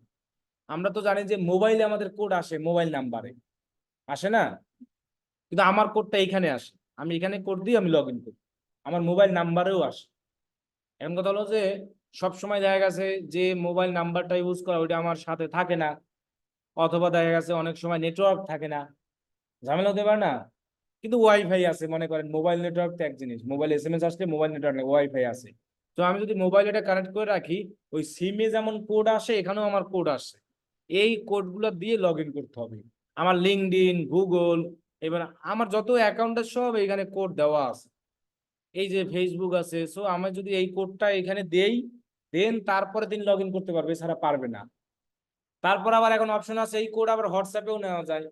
আমরা তো জানি যে মোবাইলে আমাদের কোড আসে, মোবাইল নাম্বারে আসে না, কিন্তু আমার কোডটা এখানে আসে। আমি এখানে কোড দিয়ে আমি লগ ইন করি, আমার মোবাইল নাম্বারেও আসে। এমন কথা হলো যে সব সময় দেখা গেছে যে মোবাইল নাম্বারটা ইউজ করা ওইটা আমার সাথে থাকে না, অথবা দেখা গেছে অনেক সময় নেটওয়ার্ক থাকে না, ঝামেলা হতে পারে না। কিন্তু ওয়াইফাই আছে, মনে করেন মোবাইল নেটওয়ার্ক তো এক জিনিস, মোবাইল SMS আসলে মোবাইল নেটওয়ার্ক নেই, ওয়াইফাই আছে। তো আমি যদি মোবাইল এটা কানেক্ট করে রাখি, ওই সিমে যেমন কোড আসে এখানেও আমার কোড আসে। এই কোডগুলো দিয়ে লগ ইন করতে হবে। আমার লিঙ্কডইন, গুগল, এবার আমার যত অ্যাকাউন্টের সব এখানে কোড দেওয়া আছে। এই যে ফেসবুক আছে, সো আমি যদি এই কোডটা এখানে দেই, দেন তারপরে তিনি লগ ইন করতে পারবে, এছাড়া পারবে না। তারপর আবার এখন অপশন আছে, এই কোড আবার হোয়াটসঅ্যাপেও নেওয়া যায়।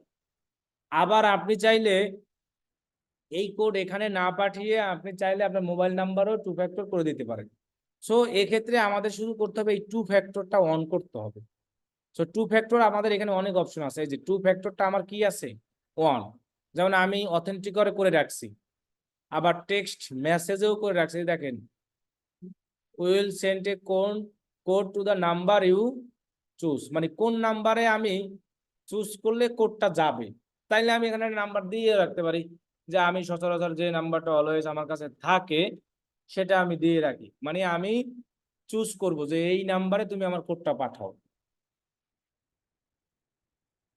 আবার আপনি চাইলে এই কোড এখানে না পাঠিয়ে আপনি চাইলে আপনার মোবাইল নাম্বারও টু ফ্যাক্টর করে দিতে পারেন। সো এক্ষেত্রে আমাদের শুধু করতে হবে এই টু ফ্যাক্টরটা অন করতে হবে। সো টু ফ্যাক্টর আমাদের এখানে অনেক অপশন আছে। এই যে টু ফ্যাক্টরটা আমার কি আছে, অন। যেমন আমি অথেন্টিক করে রাখছি, আবার টেক্সট মেসেজেও করে রাখছি। দেখেন, will send a code to the number you choose, মানে কোন নাম্বারে আমি চুজ করলে কোডটা যাবে। তাইলে আমি এখানে নাম্বার দিয়ে রাখতে পারি, যে আমি সচরাচর যে নাম্বারটা অলওয়েজ আমার কাছে থাকে সেটা আমি দিয়ে রাখি, মানে আমি চুজ করব যে এই নাম্বারে তুমি আমার কোডটা পাঠাও।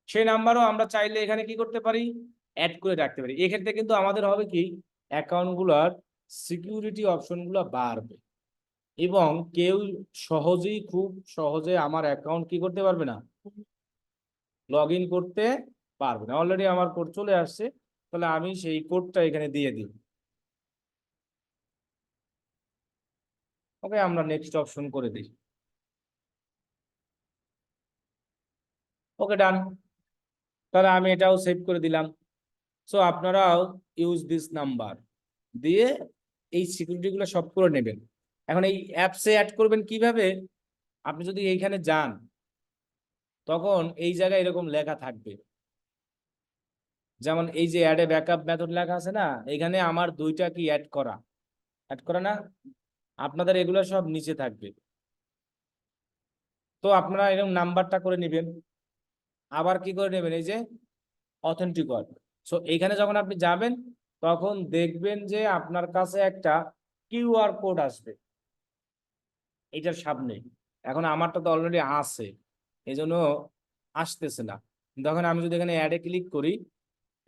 সেই নাম্বারও আমরা চাইলে এখানে কি করতে পারি, অ্যাড করে রাখতে পারি। এক্ষেত্রে কিন্তু আমাদের হবে কি, অ্যাকাউন্ট গুলার সিকিউরিটি অপশন গুলা বাড়বে, এবং কেউ সহজেই, খুব সহজে আমার অ্যাকাউন্ট কি করতে পারবে না, লগ ইন করতে পারবে না। অলরেডি আমার কোড চলে আসছে, তাহলে আমি সেই কোডটা এখানে দিয়ে দিই। ওকে, আমরা নেক্সট অপশন করে দিই। ওকে, ডান। তাহলে আমি এটাও সেভ করে দিলাম। সো আপনারাও ইউজ দিস নাম্বার দিয়ে এই সিকিউরিটি গুলো সব করে নেবেন। এখন এই অ্যাপসে অ্যাড করবেন কিভাবে, আপনি যদি এইখানে যান তখন এই জায়গায় এরকম লেখা থাকবে, যেমন এই যে অ্যাড এ ব্যাকআপ মেথড লেখা আছে না, এখানে আমার দুইটা কি অ্যাড করা, অ্যাড করা না, আপনাদের এগুলো সব নিচে থাকবে। তো আপনারা এরকম নাম্বারটা করে নেবেন, আবার কি করে নেবেন, এই যে অথেন্টিক ওয়ার্ড। সো এইখানে যখন আপনি যাবেন তখন দেখবেন যে আপনার কাছে একটা QR কোড আসবে এইটার সামনে। এখন আমারটা তো অলরেডি আছে, এই জন্য আসতেছে না। তখন আমি যদি এখানে অ্যাডে ক্লিক করি,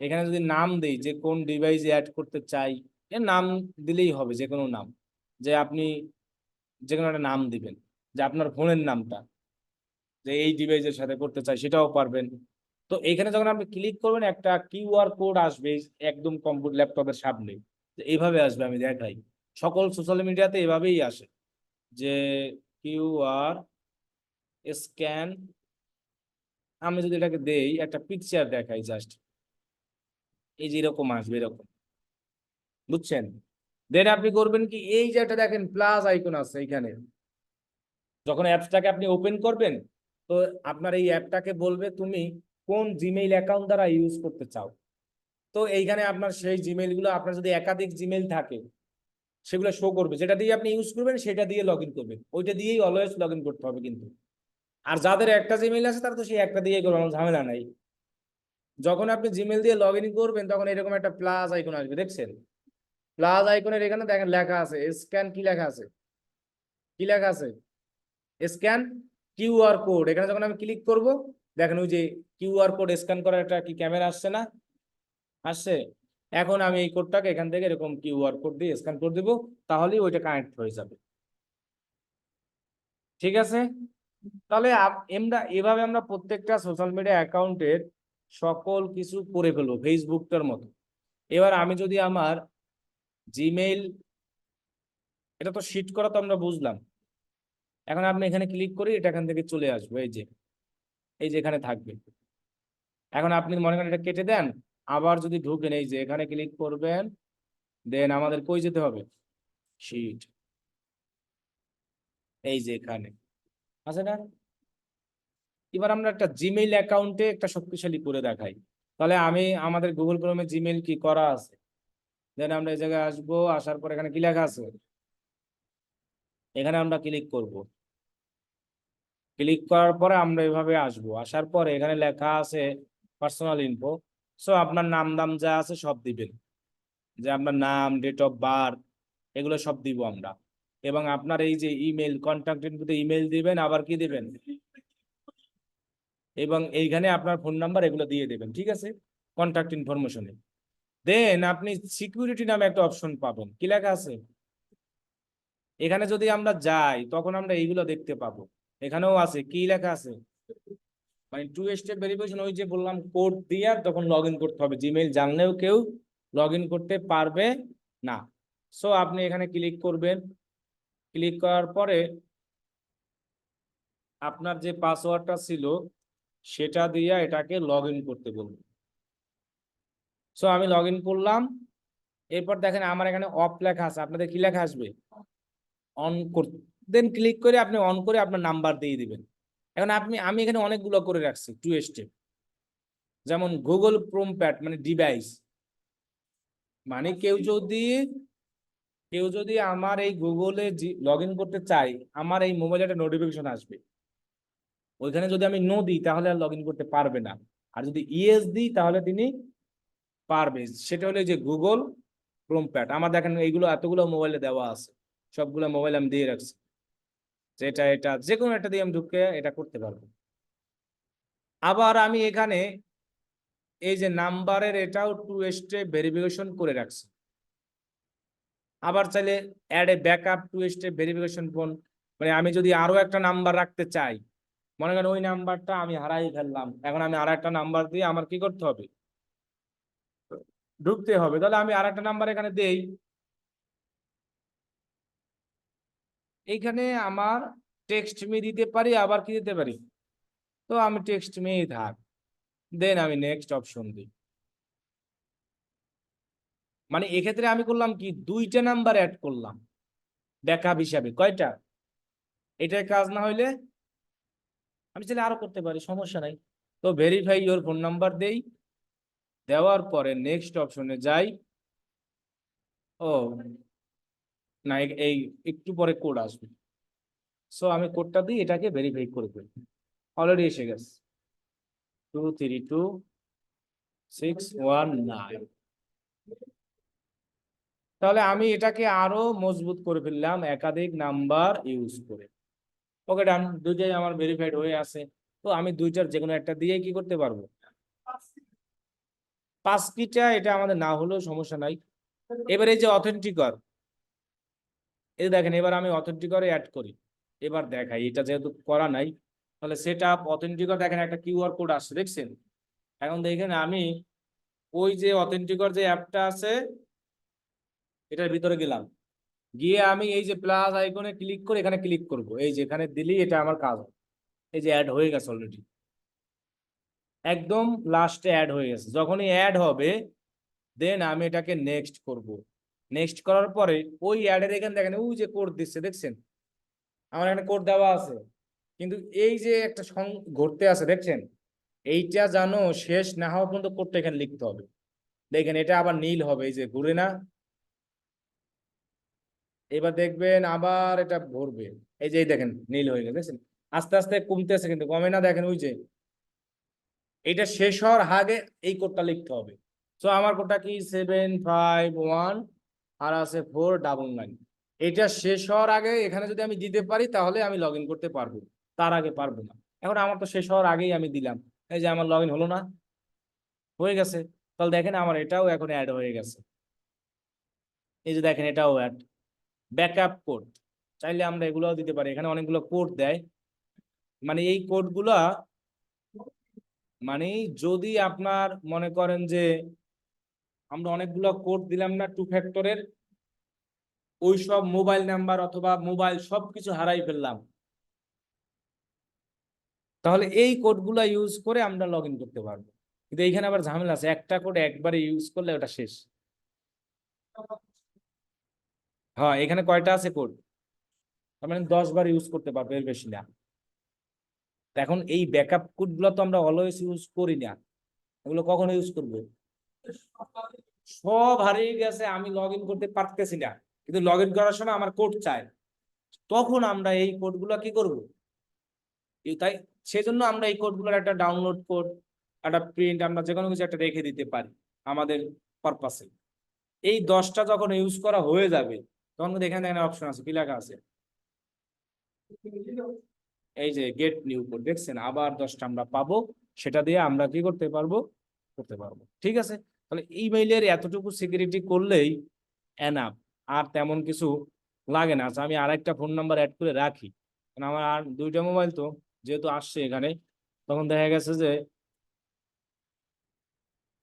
এখানে যদি নাম দিই যে কোন ডিভাইসে অ্যাড করতে চাই, এর নাম দিলেই হবে, যে কোনো নাম, যে আপনি যে কোনো একটা নাম দিবেন, যে আপনার ফোনের নামটা, যে এই ডিভাইসের সাথে করতে চাই সেটাও পারবেন। তো এখানে যখন আপনি ক্লিক করবেন একটা QR কোড আসবে একদম কম্পিউটার ল্যাপটপের সামনে। তো এইভাবে আসবে, আমি দেখাই, সকল সোশ্যাল মিডিয়াতে এভাবেই আসে, যে QR স্ক্যান। আমি যদি এটাকে দেই, একটা পিকচার দেখাই জাস্ট, এই যে এরকম আসবে, এরকম, বুঝছেন। দেন আপনি করবেন কি, এই যে একটা দেখেন প্লাস আইকন আছে এইখানে, যখন অ্যাপসটাকে আপনি ওপেন করবেন তো আপনার এই অ্যাপটাকে বলবে তুমি কোন জিমেইল অ্যাকাউন্ট দ্বারা ইউজ করতে চাও। তো এইখানে আপনার সেই জিমেইল গুলো, আপনার যদি একাধিক জিমেইল থাকে সেগুলো শো করবে, যেটা দিয়ে আপনি ইউজ করবেন সেটা দিয়ে লগ ইন করবেন, ওইটা দিয়েই অলওয়েজ লগ ইন করতে হবে কিন্তু। আর যাদের একটা জিমেইল আছে তারা তো সেই একটা দিয়েই করবে, আমার ঝামেলা নাই। যখন আপনি জিমেইল দিয়ে লগ ইন করবেন তখন এরকম একটা প্লাস আইকন আসবে, দেখছেন? প্লাস আইকনের এখানে দেখেন লেখা আছে স্ক্যান, কি লেখা আছে, কি লেখা আছে, স্ক্যান কিউআর কোড। এখানে যখন আমি ক্লিক করব, দেখেন ওই যে কিউআর কোড স্ক্যান করার একটা কি ক্যামেরা আসছে না, আসছে। এখন আমি এই কোডটাকে এখান থেকে এরকম কিউআর কোড দিয়ে স্ক্যান করে দিব, তাহলেই ওইটা কানেক্ট হয়ে যাবে। ঠিক আছে, তাহলে আমরা এভাবে আমরা প্রত্যেকটা সোশ্যাল মিডিয়া অ্যাকাউন্টের সকল কিছু করে ফেলবো ফেসবুকটার মতো। এবার আমি যদি আমার জিমেইল, এটা তো শিট করা তো আমরা বুঝলাম। এখন আপনি এখানে ক্লিক করি, এটা এখান থেকে চলে আসবে, এই যে এখানে থাকবে। এখন আপনি মনে করেন এটা কেটে দেন, আবার যদি ঢুকেন এই যে এখানে ক্লিক করবেন, দেন আমাদের কই যেতে হবে, শিট, এই যে এখানে আছে না। এবার আমরা একটা জিমেইল অ্যাকাউন্টে একটা শক্তিশালী করে দেখাই। তাহলে আমি আমাদের গুগল ক্রোমে জিমেইল কি করা আছে, দেন আমরা এই জায়গায় আসবো, আসার পর এখানে কি লেখা আছে, এখানে আমরা ক্লিক করব। ক্লিক করার পরে আমরা এভাবে আসবো, আসার পরে এখানে লেখা আছে পার্সোনাল ইনফো। সো আপনার নাম দাম যা আছে সব দিবেন, যে আপনার নাম, ডেট অফ বার্থ, এগুলো সব দিব আমরা। এবং আপনার এই যে ইমেল, কন্ট্যাক্ট ইনফোতে ইমেল দিবেন, আবার কি দিবেন, এবং এইখানে আপনার ফোন নাম্বার এগুলো দিয়ে দেবেন, ঠিক আছে, কন্ট্যাক্ট ইনফরমেশনে। দেন আপনি সিকিউরিটি নামে একটা অপশন পাবেন, কি লেখা আছে, এখানে যদি আমরা যাই তখন আমরা এইগুলো দেখতে পাবো। এখানেও আছে, কি লেখা আছে, মানে টু স্টেপ ভেরিফিকেশন, ওই যে বললাম কোড দিয়ে তখন লগ ইন করতে হবে, জিমেইল জানলেও কেউ লগ ইন করতে পারবে না। সো আপনি এখানে ক্লিক করবেন, ক্লিক করার পরে আপনার যে পাসওয়ার্ডটা ছিল সেটা দিয়ে এটাকে লগ ইন করতে বলবো। সো আমি লগ ইন করলাম। এরপর দেখেন আমার এখানে অফ লেখা আছে, আপনাদের কি লেখা আসবে, অন করতে। দেন ক্লিক করে আপনি অন করে আপনার নাম্বার দিয়ে দিবেন। এখন আমি এখানে অনেকগুলো করে রাখছি টু স্টেপ, যেমন গুগল ক্রোম প্যাড মানে ডিভাইস, মানে কেউ যদি আমার এই গুগলে লগ ইন করতে চাই, আমার এই মোবাইলে একটা নোটিফিকেশন আসবে, ওইখানে যদি আমি নো দিই তাহলে আর লগ ইন করতে পারবে না। আর যদি ইয়েস দিই তাহলে তিনি পারবে। সেটা হলো যে গুগল ক্রোম প্যাড। আমার দেখেন এইগুলো এতগুলো মোবাইলে দেওয়া আছে, সবগুলো মোবাইল আমি দিয়ে রাখছি, যেটা এটা যে কোনো একটা দিয়ে আমি ঢুকে এটা করতে পারবো। আবার আমি এখানে এই যে নাম্বারের এটাও টু স্টেপ ভেরিফিকেশন করে রাখছি। আবার চাইলে add a backup two step verification phone, মানে আমি যদি আরো একটা নাম্বার রাখতে চাই, মনে করেন ওই নাম্বারটা আমি হারাই ফেললাম, এখন আমি আর একটা নাম্বার দিয়ে আমার কি করতে হবে, ঢুকতে হবে। তাহলে আমি আর একটা নাম্বার এখানে দেই, এইখানে আমার টেক্সট মি দিতে পারি, আবার কি দিতে পারি, তো আমি টেক্সট মি থাক, দেন আমি নেক্সট অপশন দিই। মানে এক্ষেত্রে আমি করলাম কি, দুইটা নাম্বার অ্যাড করলাম ব্যাকআপ হিসাবে, কয়টা, এটার কাজ না হইলে আমি চাইলে আরো করতে পারি, সমস্যা নাই। তো ভেরিফাই ইওর ফোন নাম্বার দেই, দেওয়ার পরে নেক্সট অপশনে যাই। ও না, এই একটু পরে কোড আসবে, সো আমি কোডটা দিই, এটাকে ভেরিফাই করে ফেলি। অলরেডি এসে গেছে, 232 619। তাহলে আমি এটাকে আরো মজবুত করে ফেললাম একাধিক নাম্বার ইউজ করে। ওকে ডান, দুইটাই আমার ভেরিফাইড হয়ে আছে। তো আমি দুইটার যে কোনো একটা দিয়ে কি করতে পারবো, পাঁচ কিটা, এটা আমাদের না হলেও সমস্যা নাই। এবার এই যে অথেন্টিকর, এই দেখেন এবার আমি অথেন্টিকরে অ্যাড করি, এবার দেখাই, এটা যেহেতু করা নাই তাহলে সেট আপ অথেন্টিকর, দেখেন একটা কিউআর কোড আসছে, দেখছেন? এখন দেখেন আমি ওই যে অথেন্টিকর যে অ্যাপটা আছে এটার ভিতরে গেলাম, গিয়ে আমি এই যে প্লাস আইকনে ক্লিক করে এখানে ক্লিক করব, এই যে এখানে দিলেই এটা আমার কাজ হবে। এই যে অ্যাড হয়ে গেছে অলরেডি, একদম লাস্টে অ্যাড হয়ে গেছে। যখনই অ্যাড হবে দেন আমি এটাকে নেক্সট করব। নেক্সট করার পরে ওই অ্যাডের এখানে দেখেন ওই যে কোড দিচ্ছে, দেখছেন আমার এখানে কোড দেওয়া আছে, কিন্তু এই যে একটা ঘটতে আছে দেখছেন, এইটা জানো শেষ না হওয়া পর্যন্ত কোডটা এখানে লিখতে হবে। দেখেন এটা আবার নীল হবে, এই যে ঘুরে না, এবার দেখবেন আবার এটা ভরবে, এই যে এই দেখেন নীল হয়ে গেছে দেখছেন, আস্তে আস্তে কমতেছে কিন্তু কমে না, দেখেন ওই যে এটা শেষ হওয়ার আগে এই কোডটা লিখতে হবে। তো আমার কোডটা কি 751 আর আছে 499, এটা শেষ হওয়ার আগে এখানে যদি আমি দিতে পারি তাহলে আমি লগ ইন করতে পারবো, তার আগে পারবো না। এখন আমার তো শেষ হওয়ার আগেই আমি দিলাম, এই যে আমার লগ ইন হলো না, হয়ে গেছে। তাহলে দেখেন আমার এটাও এখন অ্যাড হয়ে গেছে, এই যে দেখেন এটাও অ্যাড। ব্যাকআপ কোড চাইলে আমরা এগুলোও দিতে পারি, এখানে অনেকগুলো কোড দেয়, মানে এই কোডগুলা মানে যদি আপনার মনে করেন যে আমরা অনেকগুলো কোড দিলাম না 2 ফ্যাক্টরের, ওই সব মোবাইল নাম্বার অথবা মোবাইল সবকিছু হারাই ফেললাম, তাহলে এই কোডগুলা ইউজ করে আমরা লগ ইন করতে পারবো। কিন্তু এইখানে আবার ঝামেলা আছে, একটা কোড একবারে ইউজ করলে ওটা শেষ। হ্যাঁ এখানে কয়টা আছে কোড, তার মানে 10 বার ইউজ করতে পারবো, এর বেশি না। এখন এই ব্যাকআপ কোড গুলো তো আমরা অলওয়েজ ইউজ করি না, এগুলো কখন ইউজ করবো, সব হারিয়ে গেছে আমি লগ ইন করতে পারতেছি না, কিন্তু লগ ইন করার সময় আমার কোড চাই, তখন আমরা এই কোডগুলো কি করব, তাই সেজন্য আমরা এই কোডগুলোর একটা ডাউনলোড কোড, একটা প্রিন্ট আমরা যে কোনো কিছু একটা রেখে দিতে পারি আমাদের পারপাসে। এই 10টা যখন ইউজ করা হয়ে যাবে তখন কিন্তু এখানে একটা অপশন আছে, কি লেখা আছে, এই যে গেট নিউ কোড, দেখছেন আবার 10টা আমরা পাবো, সেটা দিয়ে আমরা কি করতে পারবো, করতে পারবো। ঠিক আছে, তাহলে ইমেইলের এতটুকু সিকিউরিটি করলেই এনাফ, আর তেমন কিছু লাগে না। আচ্ছা আমি আরেকটা ফোন নাম্বার অ্যাড করে রাখি, কারণ আমার আর 2টা মোবাইল তো যেহেতু আসছে এখানে, তখন দেখা গেছে যে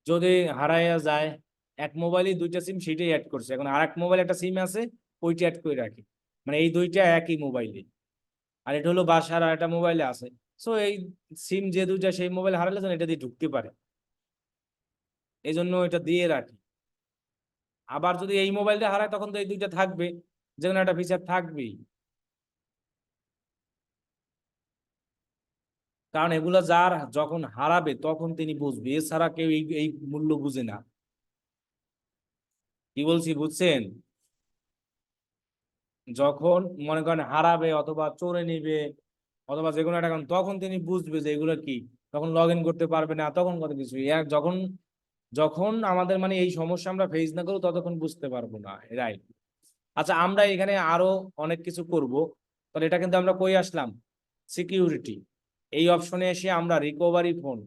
যদি হারাইয়া যায়, এক মোবাইলে 2টা সিম সেটাই অ্যাড করছে, এখন আর এক মোবাইল একটা সিম আছে ওইটা অ্যাড করে রাখি, মানে এই 2টা একই মোবাইলে, আর এটা হলো বাসার আর একটা মোবাইলে আছে। সো এই সিম যে 2টা সেই মোবাইল হারালে যেন এটা দিয়ে ঢুকতে পারে, এই জন্য এটা দিয়ে রাখি। আবার যদি এই মোবাইলটা হারায় তখন তো এই 2টা থাকবে, যে কোনো একটা ফিচার থাকবেই, কারণ এগুলা যার যখন হারাবে তখন তিনি বুঝবে, এছাড়া কেউ এই মূল্য বুঝে না। কি বলছি বুঝছেন, যখন মনে করেন হারাবে অথবা চোরে নিবে অথবা যে কোনো একটা কারণ, তখন তিনি বুঝবে যে এগুলো কি, তখন লগ ইন করতে পারবে না, তখন কত কিছু যখন যখন আমাদের মানে এই সমস্যা আমরা ফেস না করবো ততক্ষণ বুঝতে পারবো না, রাইট। আচ্ছা আমরা এখানে আরো অনেক কিছু করব, তাহলে এটা কিন্তু আমরা কই আসলাম, সিকিউরিটি, এই অপশনে এসে আমরা রিকভারি ফোন,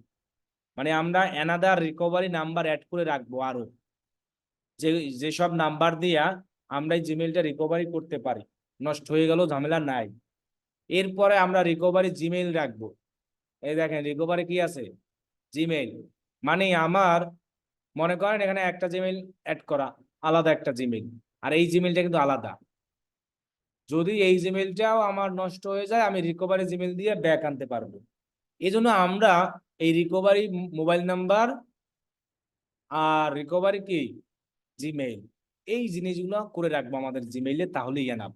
মানে আমরা অ্যানাদার রিকভারি নাম্বার অ্যাড করে রাখবো আরো, যে যেসব নাম্বার দিয়া আমরা এই জিমেইলটা রিকভারি করতে পারি, নষ্ট হয়ে গেল ঝামেলা নাই। এরপরে আমরা রিকভারি জিমেইল রাখবো, এই দেখেন রিকভারি কি আছে, জিমেইল, মানে আমার মনে করেন এখানে একটা জিমেইল অ্যাড করা, আলাদা একটা জিমেইল, আর এই জিমেইলটা কিন্তু আলাদা, যদি এই জিমেইলটাও আমার নষ্ট হয়ে যায় আমি রিকভারি জিমেইল দিয়ে ব্যাক আনতে পারবো। এই জন্য আমরা এই রিকভারি মোবাইল নাম্বার আর রিকভারি কি জিমেইল, এই জিনিসগুলো করে রাখবো আমাদের জিমেইলে, তাহলেই এনাফ।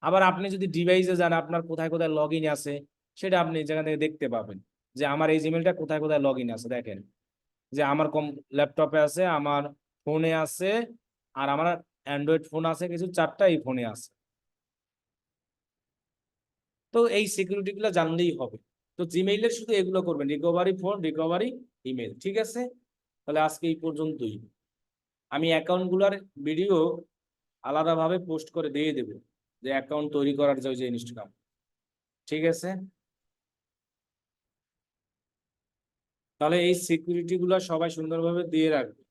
আবার আপনি যদি ডিভাইসে যান আপনার কোথায় কোথায় লগ ইন আছে সেটা আপনি যেখান থেকে দেখতে পাবেন, যে আমার এই জিমেইলটা কোথায় কোথায় লগ ইন আছে, দেখেন যে আমার ল্যাপটপে আছে, আমার ফোনে আছে, আর আমার অ্যান্ড্রয়েড ফোন আছে কিছু 4টা এই ফোনে আছে। তো এই সিকিউরিটি গুলো জানলেই হবে। তো জিমেইলের শুধু এগুলো করবেন, রিকভারি ফোন, রিকভারি ইমেল, ঠিক আছে। তাহলে আজকে এই পর্যন্তই, আমি অ্যাকাউন্ট গুলার ভিডিও আলাদাভাবে পোস্ট করে দিয়ে দেবো, যে অ্যাকাউন্ট তৈরি করার যে জিনিসটা, ঠিক আছে। তাহলে এই সিকিউরিটি গুলো সবাই সুন্দরভাবে দিয়ে রাখবে।